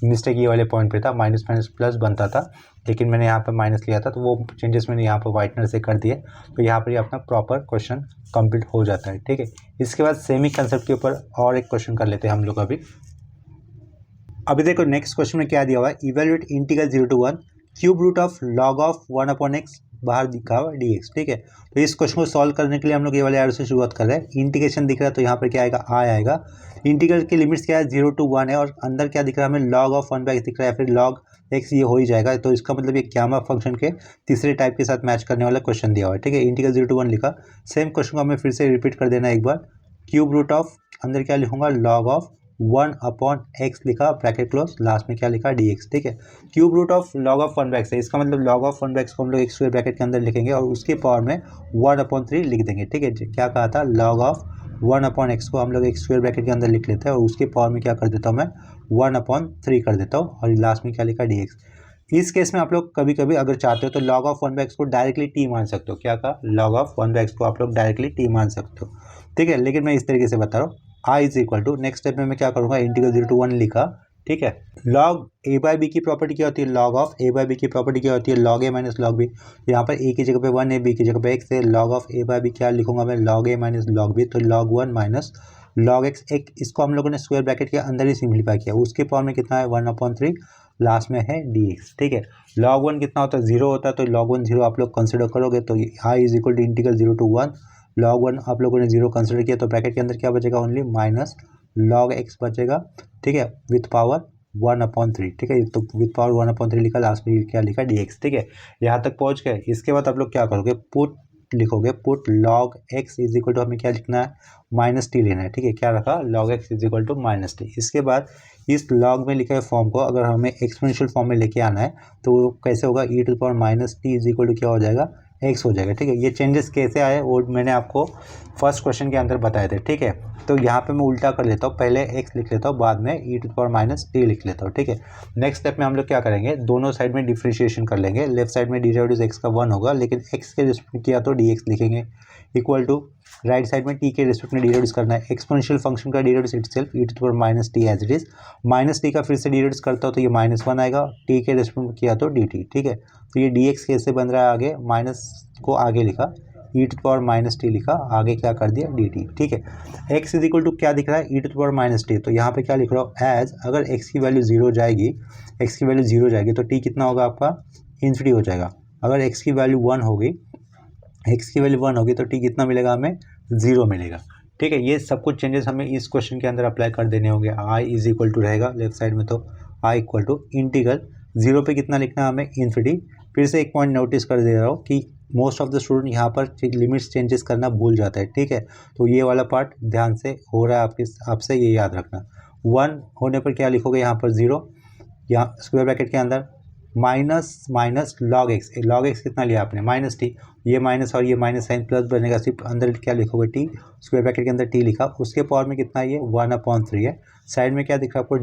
मिस्टेक ये वाले पॉइंट पे था, माइनस माइनस प्लस बनता था, लेकिन मैंने यहाँ पर माइनस लिया था, तो वो चेंजेस मैंने यहाँ पर वाइटनर से कर दिए। तो यहाँ पर ये अपना प्रॉपर क्वेश्चन कंप्लीट हो जाता है, ठीक है। इसके बाद सेमी कंसेप्ट के ऊपर और एक क्वेश्चन कर लेते हैं हम लोग अभी देखो नेक्स्ट क्वेश्चन में क्या दिया हुआ है, evaluate integral 0 to 1 cube root of log of 1/x बाहर दिखा हुआ dx, ठीक है। तो इस क्वेश्चन को सॉल्व करने के लिए हम लोग ये वाले एरो से शुरुआत कर रहे हैं। इंटीग्रेशन दिख रहा है तो यहाँ पर क्या आएगा, आएगा। इंटीग्रल की लिमिट्स क्या है, 0 to 1 है, और अंदर क्या दिख रहा है हमें, लॉग ऑफ 1/x दिख रहा है, फिर लॉग x ये हो ही जाएगा। तो इसका मतलब ये गामा फंक्शन के तीसरे टाइप के साथ मैच करने वाला क्वेश्चन दिया हुआ है, ठीक है। इंटीग्रल 0 to 1 लिखा। सेम क्वेश्चन को हमें फिर से रिपीट कर देना एक बार। क्यूब रूट ऑफ, अंदर क्या लिखूंगा, लॉग ऑफ 1/x लिखा, ब्रैकेट क्लोज, लास्ट में क्या लिखा, dx, ठीक है। Cube root of log of 1/x है, इसका मतलब लॉग ऑफ 1/x को हम लोग x² ब्रैकेट के अंदर लिखेंगे और उसके पावर में 1/3 लिख देंगे, ठीक है। क्या कहा था, लॉग ऑफ 1/x को हम लोग x² ब्रैकेट के अंदर लिख लेते हैं और उसके पावर में क्या कर देता हूँ मैं, 1/3 कर देता हूँ, और लास्ट में क्या लिखा, dx। इस केस में आप लोग कभी कभी अगर चाहते हो तो लॉग ऑफ 1/x को डायरेक्टली t मान सकते हो। क्या कहा, लॉग ऑफ 1/x को आप लोग डायरेक्टली t मान सकते हो, ठीक है। लेकिन मैं इस तरीके से बता रहा हूँ, i is equal to, next step में मैं क्या करूँगा, इंटीग्रल 0 to 1 लिखा, ठीक है। लॉग a/b की प्रॉपर्टी क्या होती है, लॉग ऑफ a/b की प्रॉपर्टी क्या होती है, log a minus log b। यहाँ पर a की जगह पे 1 है, b की जगह पे x है, लॉग ऑफ a/b क्या लिखूंगा मैं, log a minus log b, तो log 1 माइनस log x। एक इसको हम लोगों ने स्क्वायर ब्रैकेट के अंदर ही सिंप्लीफाई किया, उसके पावर में कितना है, 1/3, लास्ट में है dx, ठीक है। log 1 कितना होता है, 0 होता है, तो log 1 0 आप लोग कंसिडर करोगे तो i is equal to integral 0 to 1 log 1 आप लोगों ने 0 कंसिडर किया, तो ब्रैकेट के अंदर क्या बचेगा, ओनली माइनस log x बचेगा, ठीक है, विथ पावर 1/3, ठीक है। तो विथ पावर 1/3 लिखा, लास्ट में क्या लिखा, dx, ठीक है। यहाँ तक पहुँच गए। इसके बाद आप लोग क्या करोगे, पुट लिखोगे, put log x is equal to, हमें क्या लिखना है, -t लेना है, ठीक है। क्या रखा, log x is equal to -t। इसके बाद इस log में लिखे फॉर्म को अगर हमें एक्सपोनेंशियल फॉर्म में लेके आना है तो वो कैसे होगा, e⁻t इज इक्वल टू क्या हो जाएगा, x हो जाएगा, ठीक है। ये चेंजेस कैसे आए वो मैंने आपको फर्स्ट क्वेश्चन के अंदर बताए थे, ठीक है। तो यहाँ पे मैं उल्टा कर लेता हूँ, पहले x लिख लेता हूँ, बाद में e⁻t लिख लेता हूँ, ठीक है। नेक्स्ट स्टेप में हम लोग क्या करेंगे, दोनों साइड में डिफ्रेंशिएशन कर लेंगे। लेफ्ट साइड में डेरिवेटिव x का 1 होगा, लेकिन x के रिस्पेक्ट में किया तो dx लिखेंगे, इक्वल टू राइट साइड में t के रिस्पेक्ट में डेरिवेटिव करना है। एक्सपोनेंशियल फंक्शन का derivative itself e⁻t as it is, -t का फिर से डेरिवेटिव करता हो तो ये -1 आएगा, t के रिस्पेक्ट में किया तो dt, ठीक है। तो ये dx कैसे बन रहा है, आगे माइनस को आगे लिखा, e⁻t लिखा, आगे क्या कर दिया, dt, ठीक है। x इज इक्वल टू क्या दिख रहा है, e⁻t, तो यहाँ पे क्या लिख रहा हूँ, एज अगर x की वैल्यू 0 जाएगी, x की वैल्यू 0 जाएगी तो t कितना होगा आपका, इन्फिनिटी हो जाएगा। अगर x की वैल्यू 1 होगी, x की वैल्यू 1 होगी तो t कितना मिलेगा, हमें 0 मिलेगा, ठीक है। ये सब कुछ चेंजेस हमें इस क्वेश्चन के अंदर अप्लाई कर देने होंगे। i इज इक्वल टू रहेगा लेफ्ट साइड में, तो i इक्वल टू इंटीग्रल 0 पे कितना लिखना है हमें, इन्फिनिटी। फिर से एक पॉइंट नोटिस कर दे रहा हूँ कि मोस्ट ऑफ द स्टूडेंट यहाँ पर लिमिट्स चेंजेस करना भूल जाता है, ठीक है। तो ये वाला पार्ट ध्यान से हो रहा है आपसे ये याद रखना। 1 होने पर क्या लिखोगे, यहाँ पर 0, यहाँ स्क्वायर ब्रैकेट के अंदर माइनस log x कितना लिया आपने, -t, ये माइनस और ये माइनस साइन प्लस बनेगा, सिर्फ अंदर क्या लिखोगे, t, स्क्वायर ब्रैकेट के अंदर t लिखा, उसके पावर में कितना है, ये 1/3 है। साइड में क्या दिख रहा है आपको,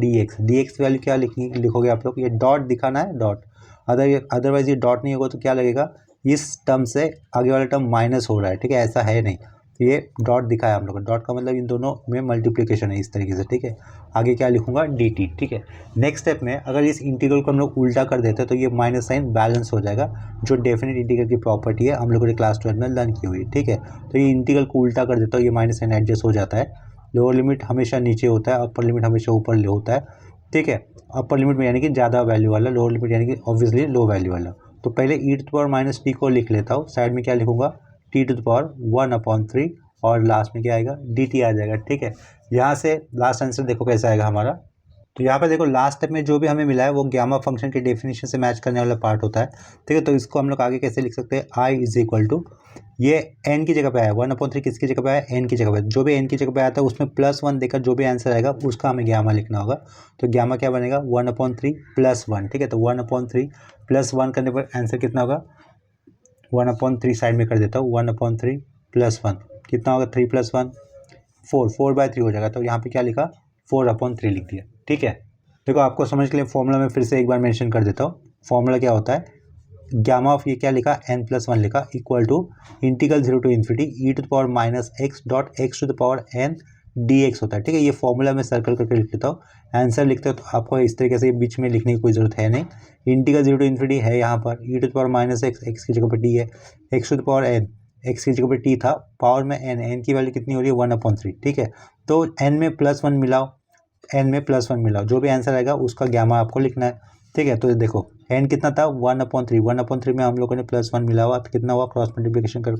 dx वैल्यू क्या लिखोगे आप लोग, ये डॉट दिखाना है, डॉट, अदरवाइज ये डॉट नहीं होगा तो क्या लगेगा, इस टर्म से आगे वाला टर्म माइनस हो रहा है, ठीक है, ऐसा है नहीं, तो ये डॉट दिखाया हम लोग, डॉट का मतलब इन दोनों में मल्टीप्लिकेशन है, इस तरीके से, ठीक है। आगे क्या लिखूंगा, dt, ठीक है। नेक्स्ट स्टेप में अगर इस इंटीग्रल को हम लोग उल्टा कर देते हैं तो ये माइनस साइन बैलेंस हो जाएगा, जो डेफिनेट इंटीग्रल की प्रॉपर्टी है, हम लोगों ने क्लास 12 में लर्न की हुई है, ठीक है। तो ये इंटीग्रल को उल्टा कर देता हूँ, ये माइनस साइन एडजस्ट हो जाता है, लोअर लिमिट हमेशा नीचे होता है, अपर लिमिट हमेशा ऊपर होता है, ठीक है। अपर लिमिट में यानी कि ज़्यादा वैल्यू वाला, लोअर लिमिट यानी कि ऑब्वियसली लो वैल्यू वाला। तो पहले e⁻t को लिख लेता हूँ, साइड में क्या लिखूंगा, t⁻1/3 और लास्ट में क्या आएगा, dt आ जाएगा, ठीक है। यहाँ से लास्ट आंसर देखो कैसा आएगा हमारा। तो यहाँ पर देखो लास्ट स्टेप में जो भी हमें मिला है वो गामा फंक्शन के डेफिनेशन से मैच करने वाला पार्ट होता है, ठीक है। तो इसको हम लोग आगे कैसे लिख सकते हैं, i इज इक्वल टू, ये n की जगह पे आया, 1/3 किसकी जगह पे आया, n की जगह पे, जो भी n की जगह पे आता है उसमें +1 देकर जो भी आंसर आएगा उसका हमें गामा लिखना होगा। तो गामा क्या बनेगा, 1/3 + 1, ठीक है। तो 1/3 + 1 करने पर आंसर कितना होगा, 1/3 साइड में कर देता हूँ, 1/3 + 1 कितना होगा, 3 + 1 4, 4/3 हो जाएगा। तो यहाँ पे क्या लिखा, 4/3 लिख दिया, ठीक है। देखो आपको समझ के लिए फॉर्मूला में फिर से एक बार मेंशन कर देता हूँ। फॉर्मूला क्या होता है, गामा ऑफ ये क्या लिखा, n+1 लिखा, equal to integral 0 to infinity e⁻x.x⁴n dx होता है। ठीक है, ये फॉर्मूला में सर्कल करके लिख लेता हूँ। आंसर लिखते हो तो आपको इस तरीके से बीच में लिखने की कोई ज़रूरत है नहीं। इंटीग्रल 0 टू इन्फिनिटी है यहाँ पर e⁻x की जगह पर d है, x⁴n x की जगह पर t था, पावर में n की वैल्यू कितनी हो रही है 1/3। ठीक है, तो n में +1 मिलाओ, n में +1 मिलाओ, जो भी आंसर आएगा उसका गामा आपको लिखना है। ठीक है, तो देखो n कितना था 1/3, 1/3 में हम लोगों ने +1 मिला हुआ तो कितना हुआ, क्रॉस मल्टीप्लिकेशन कर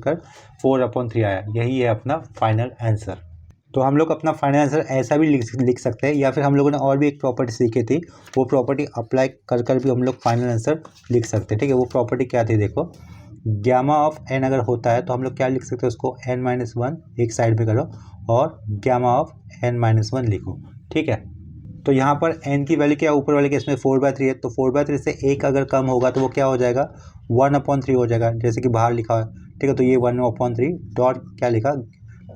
4/3 आया। यही है अपना फाइनल आंसर। तो हम लोग अपना फाइनल आंसर ऐसा भी लिख सकते हैं, या फिर हम लोगों ने और भी एक प्रॉपर्टी सीखी थी, वो प्रॉपर्टी अप्लाई कर भी हम लोग फाइनल आंसर लिख सकते हैं। ठीक है, वो प्रॉपर्टी क्या थी, देखो गामा ऑफ n अगर होता है तो हम लोग क्या लिख सकते हैं उसको, n-1 एक साइड में करो और गामा ऑफ n-1 लिखो। ठीक है, तो यहाँ पर n की वैल्यू क्या, ऊपर वाले केस में 4/3 है, तो 4/3 से एक अगर कम होगा तो वो क्या हो जाएगा 1/3 हो जाएगा, जैसे कि बाहर लिखा है। ठीक है, तो ये 1/3 डॉट क्या लिखा,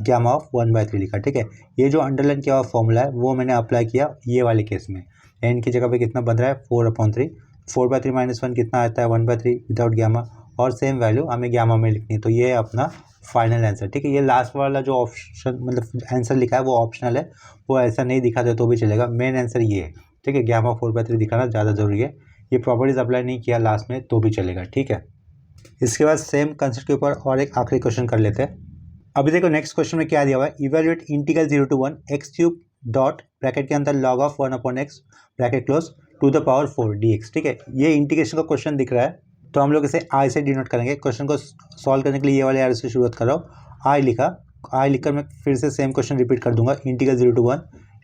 गामा ऑफ 1/3 लिखा। ठीक है, ये जो अंडरलाइन किया हुआ फॉर्मूला है वो मैंने अप्लाई किया ये वाले केस में। n की जगह पे कितना बन रहा है 4/3, 4/3 - 1 कितना आता है 1/3 विदाउट गामा, और सेम वैल्यू हमें गामा में लिखनी है। तो ये है अपना फाइनल आंसर। ठीक है, ये लास्ट वाला जो ऑप्शन मतलब आंसर लिखा है वो ऑप्शनल है, वो ऐसा नहीं दिखा दे तो भी चलेगा। मेन आंसर ये है। ठीक है, गामा 4/3 दिखाना ज़्यादा ज़रूरी है। ये प्रॉपर्टीज अप्लाई नहीं किया लास्ट में तो भी चलेगा। ठीक है, इसके बाद सेम कंसेप्ट के ऊपर और एक आखिरी क्वेश्चन कर लेते हैं। अभी देखो नेक्स्ट क्वेश्चन में क्या दिया हुआ है, evaluate integral 0 to 1 x³ dot bracket के अंदर log of 1/x bracket close to the power 4 dx। ठीक है, ये इंटीग्रेशन का क्वेश्चन दिख रहा है तो हम लोग इसे i से डिनोट करेंगे। क्वेश्चन को सॉल्व करने के लिए ये वाले एरो से शुरुआत कर रहा हूँ। i लिखा, i लिखकर मैं फिर से सेम क्वेश्चन रिपीट कर दूंगा, इंटीग्रल 0 to 1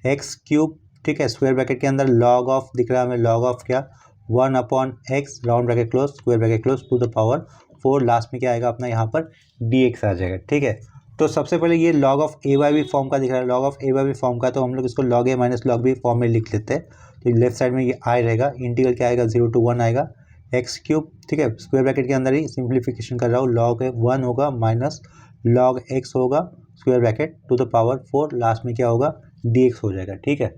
x³। ठीक है, स्क्वायर ब्रैकेट के अंदर log ऑफ दिख रहा है हमें, log ऑफ क्या 1/x round bracket close square bracket close to the power 4, last में क्या आएगा अपना यहाँ पर dx आ जाएगा। ठीक है, तो सबसे पहले ये log ऑफ a/b फॉर्म का दिख रहा है, log ऑफ a/b फॉर्म का, तो हम लोग इसको log a minus log b form में लिख लेते हैं। तो लेफ्ट साइड में ये i रहेगा, इंटीग्रल क्या आएगा 0 to 1 आएगा x³। ठीक है, स्क्वायर ब्रैकेट के अंदर ही सिंप्लीफिकेशन कर रहा हूँ, log 1 होगा माइनस log x होगा square bracket to the power 4, last में क्या होगा dx हो जाएगा। ठीक है,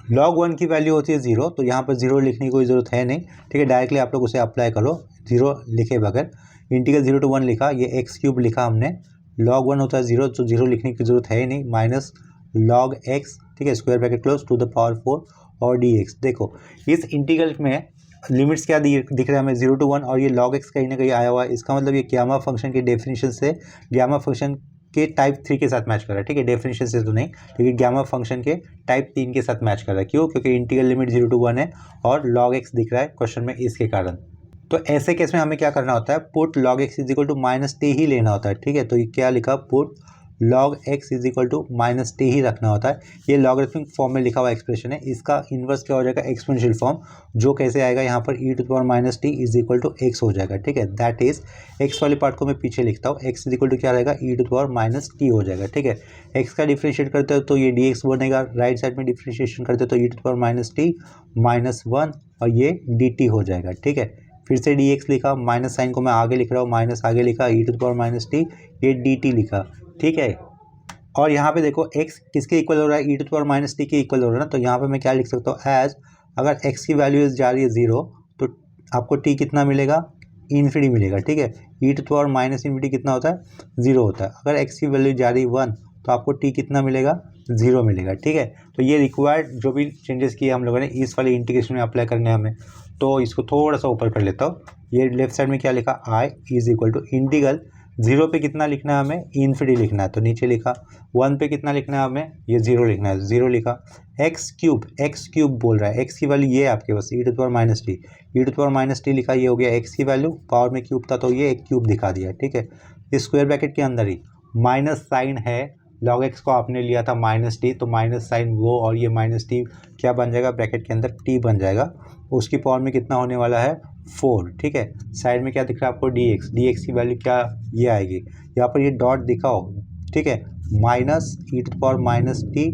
log 1 की वैल्यू होती है 0, तो यहाँ पर 0 लिखने की कोई ज़रूरत है नहीं। ठीक है, डायरेक्टली आप लोग उसे अप्लाई करो 0 लिखे बगैर। इंटीग्रल 0 to 1 लिखा, ये x³ लिखा हमने, log 1 होता है 0 तो 0 लिखने की ज़रूरत है ही नहीं, माइनस log x। ठीक है, square bracket close to the power 4 और dx। देखो इस इंटीग्रल में लिमिट्स क्या दिख रहा है हमें 0 to 1, और ये log x कहीं ना कहीं आया हुआ है, इसका मतलब ये गामा फंक्शन के डेफिनेशन से गामा फंक्शन के टाइप 3 के साथ मैच कर रहा है। ठीक है, डेफिनेशन से तो नहीं, लेकिन गामा फंक्शन के टाइप 3 के साथ मैच कर रहा है। क्यों, क्योंकि इंटीग्रल लिमिट 0 to 1 है और log x दिख रहा है क्वेश्चन में, इसके कारण। तो ऐसे केस में हमें क्या करना होता है, put log x is equal to -t ही लेना होता है। ठीक है, तो ये क्या लिखा, put log x is equal to -t ही रखना होता है। ये लॉगरिथमिक फॉर्म में लिखा हुआ एक्सप्रेशन है, इसका इन्वर्स क्या हो जाएगा एक्सपोनेंशियल फॉर्म, जो कैसे आएगा यहाँ पर e⁻t is equal to x हो जाएगा। ठीक है, दैट इज x वाले पार्ट को मैं पीछे लिखता हूँ, x इज इक्वल टू क्या रहेगा e⁻t हो जाएगा। ठीक है, x का डिफ्रेंशिएट करते हो तो ये dx बनेगा, राइट साइड में डिफ्रेंशिएशन करते हो तो e⁻t -1 और ये dt हो जाएगा। ठीक है, फिर से dx लिखा, माइनस साइन को मैं आगे लिख रहा हूँ, माइनस आगे लिखा e⁻t, ये dt लिखा। ठीक है, और यहाँ पे देखो x किसके इक्वल हो रहा है, e⁻t के इक्वल हो रहा है ना, तो यहाँ पे मैं क्या लिख सकता हूँ, एज अगर x की वैल्यू जा रही है 0 तो आपको t कितना मिलेगा, इन्फिनिटी मिलेगा। ठीक है, e⁻∞ कितना होता है 0 होता है। अगर x की वैल्यू जा रही 1 तो आपको t कितना मिलेगा 0 मिलेगा। ठीक है, तो ये रिक्वायर्ड जो भी चेंजेस किए हम लोगों ने इस वाले इंटीग्रेशन में अप्लाई करने हमें, तो इसको थोड़ा सा ऊपर कर लेता हूँ। ये लेफ्ट साइड में क्या लिखा, i is equal to integral 0 पे कितना लिखना है हमें, इन्फिनिटी लिखना है, तो नीचे लिखा 1 पे कितना लिखना है हमें, ये 0 लिखना है, 0 लिखा। x³ बोल रहा है, x की वैल्यू ये है आपके पास e⁻t लिखा, ये हो गया x की वैल्यू, पावर में क्यूब था तो ये एक क्यूब दिखा दिया। ठीक है, इस स्क्वायर ब्रैकेट के अंदर ही माइनस साइन है, log x को आपने लिया था -t, तो माइनस साइन वो और ये -t क्या बन जाएगा, ब्रैकेट के अंदर t बन जाएगा, उसकी पावर में कितना होने वाला है 4। ठीक है, साइड में क्या दिख रहा है आपको dx की वैल्यू क्या ये आएगी, यहाँ पर ये डॉट दिखाओ। ठीक है, -e⁻t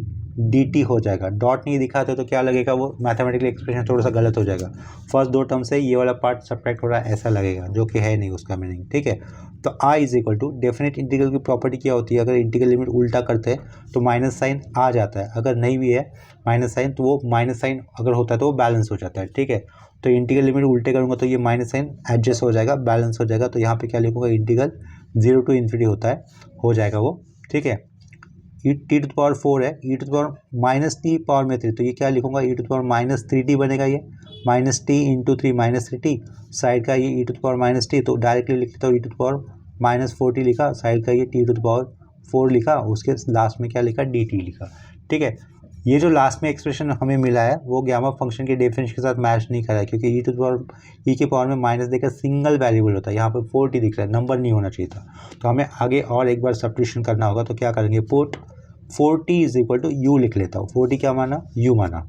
dt हो जाएगा। डॉट नहीं दिखाते तो क्या लगेगा, वो मैथमेटिकल एक्सप्रेशन थोड़ा सा गलत हो जाएगा। फर्स्ट दो टर्म से ये वाला पार्ट सब्ट्रैक्ट हो रहा है ऐसा लगेगा, जो कि है नहीं उसका मीनिंग, ठीक है। तो i is equal to definite integral की प्रॉपर्टी क्या होती है, अगर इंटीग्रल लिमिट उल्टा करते हैं तो माइनस साइन आ जाता है, अगर नहीं भी है माइनस साइन तो वो माइनस साइन अगर होता है तो वो बैलेंस हो जाता है, ठीक है। तो इंटीग्रल लिमिट उल्टे करूँगा तो ये माइनस साइन एडजस्ट हो जाएगा, बैलेंस हो जाएगा। तो यहाँ पे क्या लिखूँगा, इंटीग्रल 0 टू इन्फिनिटी होता है, हो जाएगा वो, ठीक है। टी टू द पावर 4 है, e to the power minus t power में 3, तो ये क्या लिखूँगा, e to the power minus 3t बनेगा, ये minus t into 3 minus 3t, side का ये e to the power minus t, तो डायरेक्टली लिख लेता हूँ e to the power minus 4t लिखा, साइड का ये टी टू द पावर 4 लिखा, उसके लास्ट में क्या लिखा, dt लिखा, ठीक है। ये जो लास्ट में एक्सप्रेशन हमें मिला है वो गामा फंक्शन के डेफिनेशन के साथ मैच नहीं कर रहा है, क्योंकि ई टू द पावर ई के पावर में माइनस देकर सिंगल वेरिएबल होता है, यहाँ पर 4t दिख रहा है, नंबर नहीं होना चाहिए था। तो हमें आगे और एक बार सब्स्टिट्यूशन करना होगा, तो क्या करेंगे, put 4t is equal to u लिख लेता हूँ। 4t क्या माना, u माना,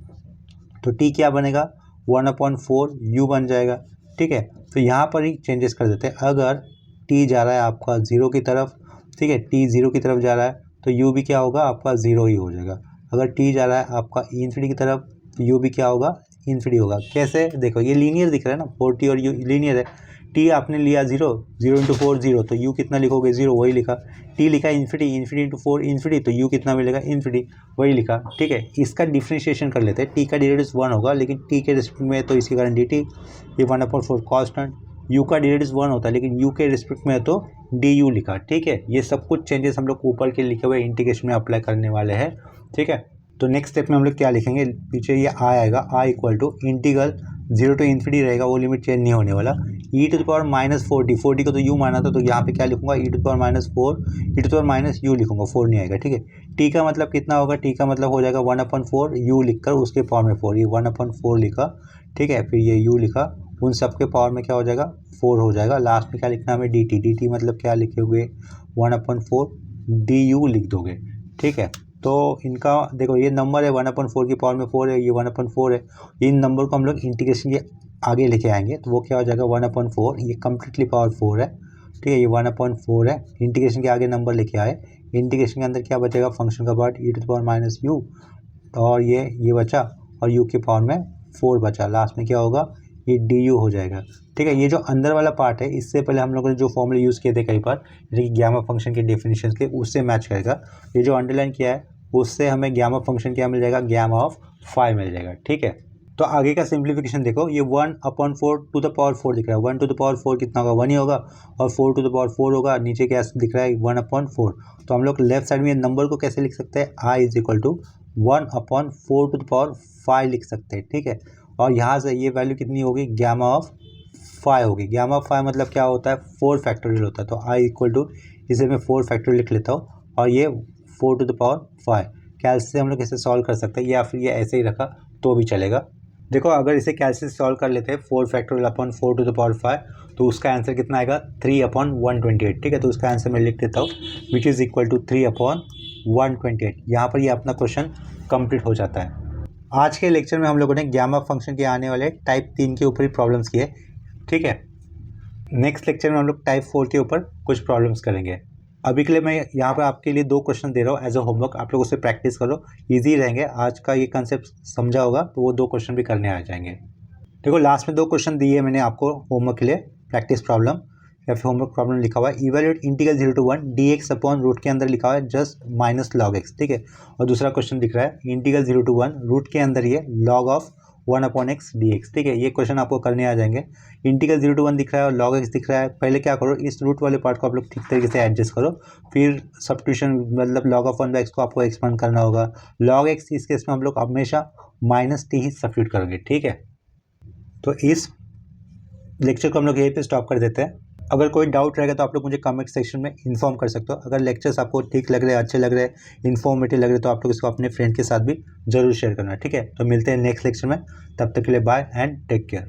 तो t क्या बनेगा, 1/4 u बन जाएगा, ठीक है। तो यहाँ पर ही चेंजेस कर देते हैं, अगर t जा रहा है आपका 0 की तरफ, ठीक है, t 0 की तरफ जा रहा है तो u भी क्या होगा आपका 0 ही हो जाएगा। अगर t जा रहा है आपका इन्फिनिटी की तरफ तो u भी क्या होगा, इन्फिनिटी होगा। कैसे, देखो ये लीनियर दिख रहा है ना, 4t और u लीनियर है। t आपने लिया 0, 0 इंटू 4 0, तो u कितना लिखोगे 0, वही लिखा। t लिखा इन्फिनिटी, इन्फिनिटी इंटू 4 इन्फिनिटी, तो u कितना मिलेगा, इन्फिनिटी, वही लिखा, ठीक है। इसका डिफ्रेंशिएशन कर लेते हैं, t का डेरिवेटिव 1 होगा, लेकिन t के रिस्पेक्ट में तो इसके कारण dt, ये 1/4 कांस्टेंट, u का डेरिवेटिव 1 होता है लेकिन u के रिस्पेक्ट में है तो du लिखा, ठीक है। ये सब कुछ चेंजेस हम लोग ऊपर के लिखे हुए इंटीग्रेशन में अप्लाई करने वाले हैं, ठीक है। तो नेक्स्ट स्टेप में हम लोग क्या लिखेंगे, पीछे ये आ आएगा, a equal to integral 0 to infinity रहेगा, वो लिमिट चेंज नहीं होने वाला। E to the power minus 4t, 4t को तो u माना था, तो यहाँ पे क्या लिखूंगा, e to the power minus 4, e to the power minus u लिखूंगा, 4 नहीं आएगा, ठीक है। t का मतलब कितना होगा, t का मतलब हो जाएगा 1/4 u लिखकर उसके पावर में 4, ये 1/4 लिखा, ठीक है, फिर ये u लिखा, उन सब के पावर में क्या हो जाएगा, 4 हो जाएगा। लास्ट में क्या लिखना हमें, dt मतलब क्या लिखोगे, 1/4 du लिख दोगे, ठीक है। तो इनका देखो ये नंबर है 1/4 की पावर में 4 है, ये 1/4 है, इन नंबर को हम लोग इंटीग्रेशन के आगे लेके आएंगे तो वो क्या हो जाएगा 1/4, ये कम्प्लीटली पावर 4 है, ठीक है, ये 1/4 है। इंटीग्रेशन के आगे नंबर लेके आए, इंटीग्रेशन के अंदर क्या बचेगा, फंक्शन का part e to the power minus you, और ये बचा, और u के पावर में 4 बचा, लास्ट में क्या होगा, ये du हो जाएगा, ठीक है। ये जो अंदर वाला पार्ट है, इससे पहले हम लोगों ने जो फॉर्मूले यूज़ किए थे कई बार, जैसे कि गामा फंक्शन के डेफिनेशन के, उससे मैच करेगा। ये जो अंडरलाइन किया है उससे हमें गामा फंक्शन क्या मिल जाएगा, गामा ऑफ 5 मिल जाएगा, ठीक है। तो आगे का सिंप्लीफिकेशन देखो, ये 1/4 टू द पावर 4 दिख रहा है, 1 टू द पावर 4 कितना होगा, 1 ही होगा, और 4 टू द पावर 4 होगा, नीचे क्या दिख रहा है 1/4। तो हम लोग लेफ्ट साइड में नंबर को कैसे लिख सकते हैं, i is equal to 1/4 to the power 5 लिख सकते हैं, ठीक है। और यहाँ से ये वैल्यू कितनी होगी, गामा ऑफ 5 होगी। गामा ऑफ 5 मतलब क्या होता है, 4 फैक्टोरियल होता है, तो i इक्वल टू इसे मैं 4 फैक्टोरियल लिख लेता हूँ, और ये 4 टू द पावर 5। कैलसी से हम लोग इसे सॉल्व कर सकते हैं, या फिर ये ऐसे ही रखा तो भी चलेगा। देखो अगर इसे कैलसी से सॉल्व कर लेते हैं 4 factorial upon 4 to the power 5, तो उसका आंसर कितना आएगा, 3/128, ठीक है। तो उसका आंसर मैं लिख देता हूँ, विच इज़ इक्वल टू 3/128। यहाँ पर ये अपना क्वेश्चन कंप्लीट हो जाता है। आज के लेक्चर में हम लोगों ने गामा फंक्शन के आने वाले टाइप 3 के ऊपर ही प्रॉब्लम्स किए, ठीक है। नेक्स्ट लेक्चर में हम लोग टाइप 4 के ऊपर कुछ प्रॉब्लम्स करेंगे। अभी के लिए मैं यहाँ पर आपके लिए 2 क्वेश्चन दे रहा हूँ एज अ होमवर्क, आप लोग उसे प्रैक्टिस करो, इजी रहेंगे। आज का ये कंसेप्ट समझा होगा तो वो 2 क्वेश्चन भी करने आ जाएंगे। देखो लास्ट में 2 क्वेश्चन दिए मैंने आपको होमवर्क के लिए, प्रैक्टिस प्रॉब्लम या फिर होमवर्क प्रॉब्लम लिखा हुआ है, evaluate integral 0 to 1 dx upon root के अंदर लिखा हुआ है जस्ट माइनस लॉग एक्स, ठीक है। और दूसरा क्वेश्चन दिख रहा है इंटीग्रल 0 टू 1 रूट के अंदर ये लॉग ऑफ 1/x dx, ठीक है। ये क्वेश्चन आपको करने आ जाएंगे। इंटीग्रल 0 टू 1 दिख रहा है और लॉग एक्स दिख रहा है, पहले क्या करो, इस रूट वाले पार्ट को आप लोग ठीक तरीके से एडजस्ट करो, फिर सब्स्टिट्यूशन मतलब लॉग ऑफ 1/x को आपको एक्सपांड करना होगा। लॉग एक्स इस केस में हम लोग हमेशा -t ही सब्स्टिट्यूट करोगे, ठीक है। तो इस लेक्चर को हम लोग यहीं पे स्टॉप कर देते हैं। अगर कोई डाउट रहेगा तो आप लोग मुझे कमेंट सेक्शन में इन्फॉर्म कर सकते हो। अगर लेक्चर्स आपको ठीक लग रहे हैं, अच्छे लग रहे हैं, इन्फॉर्मेटिव लग रहे हैं, तो आप लोग इसको अपने फ्रेंड के साथ भी जरूर शेयर करना, ठीक है। तो मिलते हैं नेक्स्ट लेक्चर में, तब तक के लिए बाय एंड टेक केयर।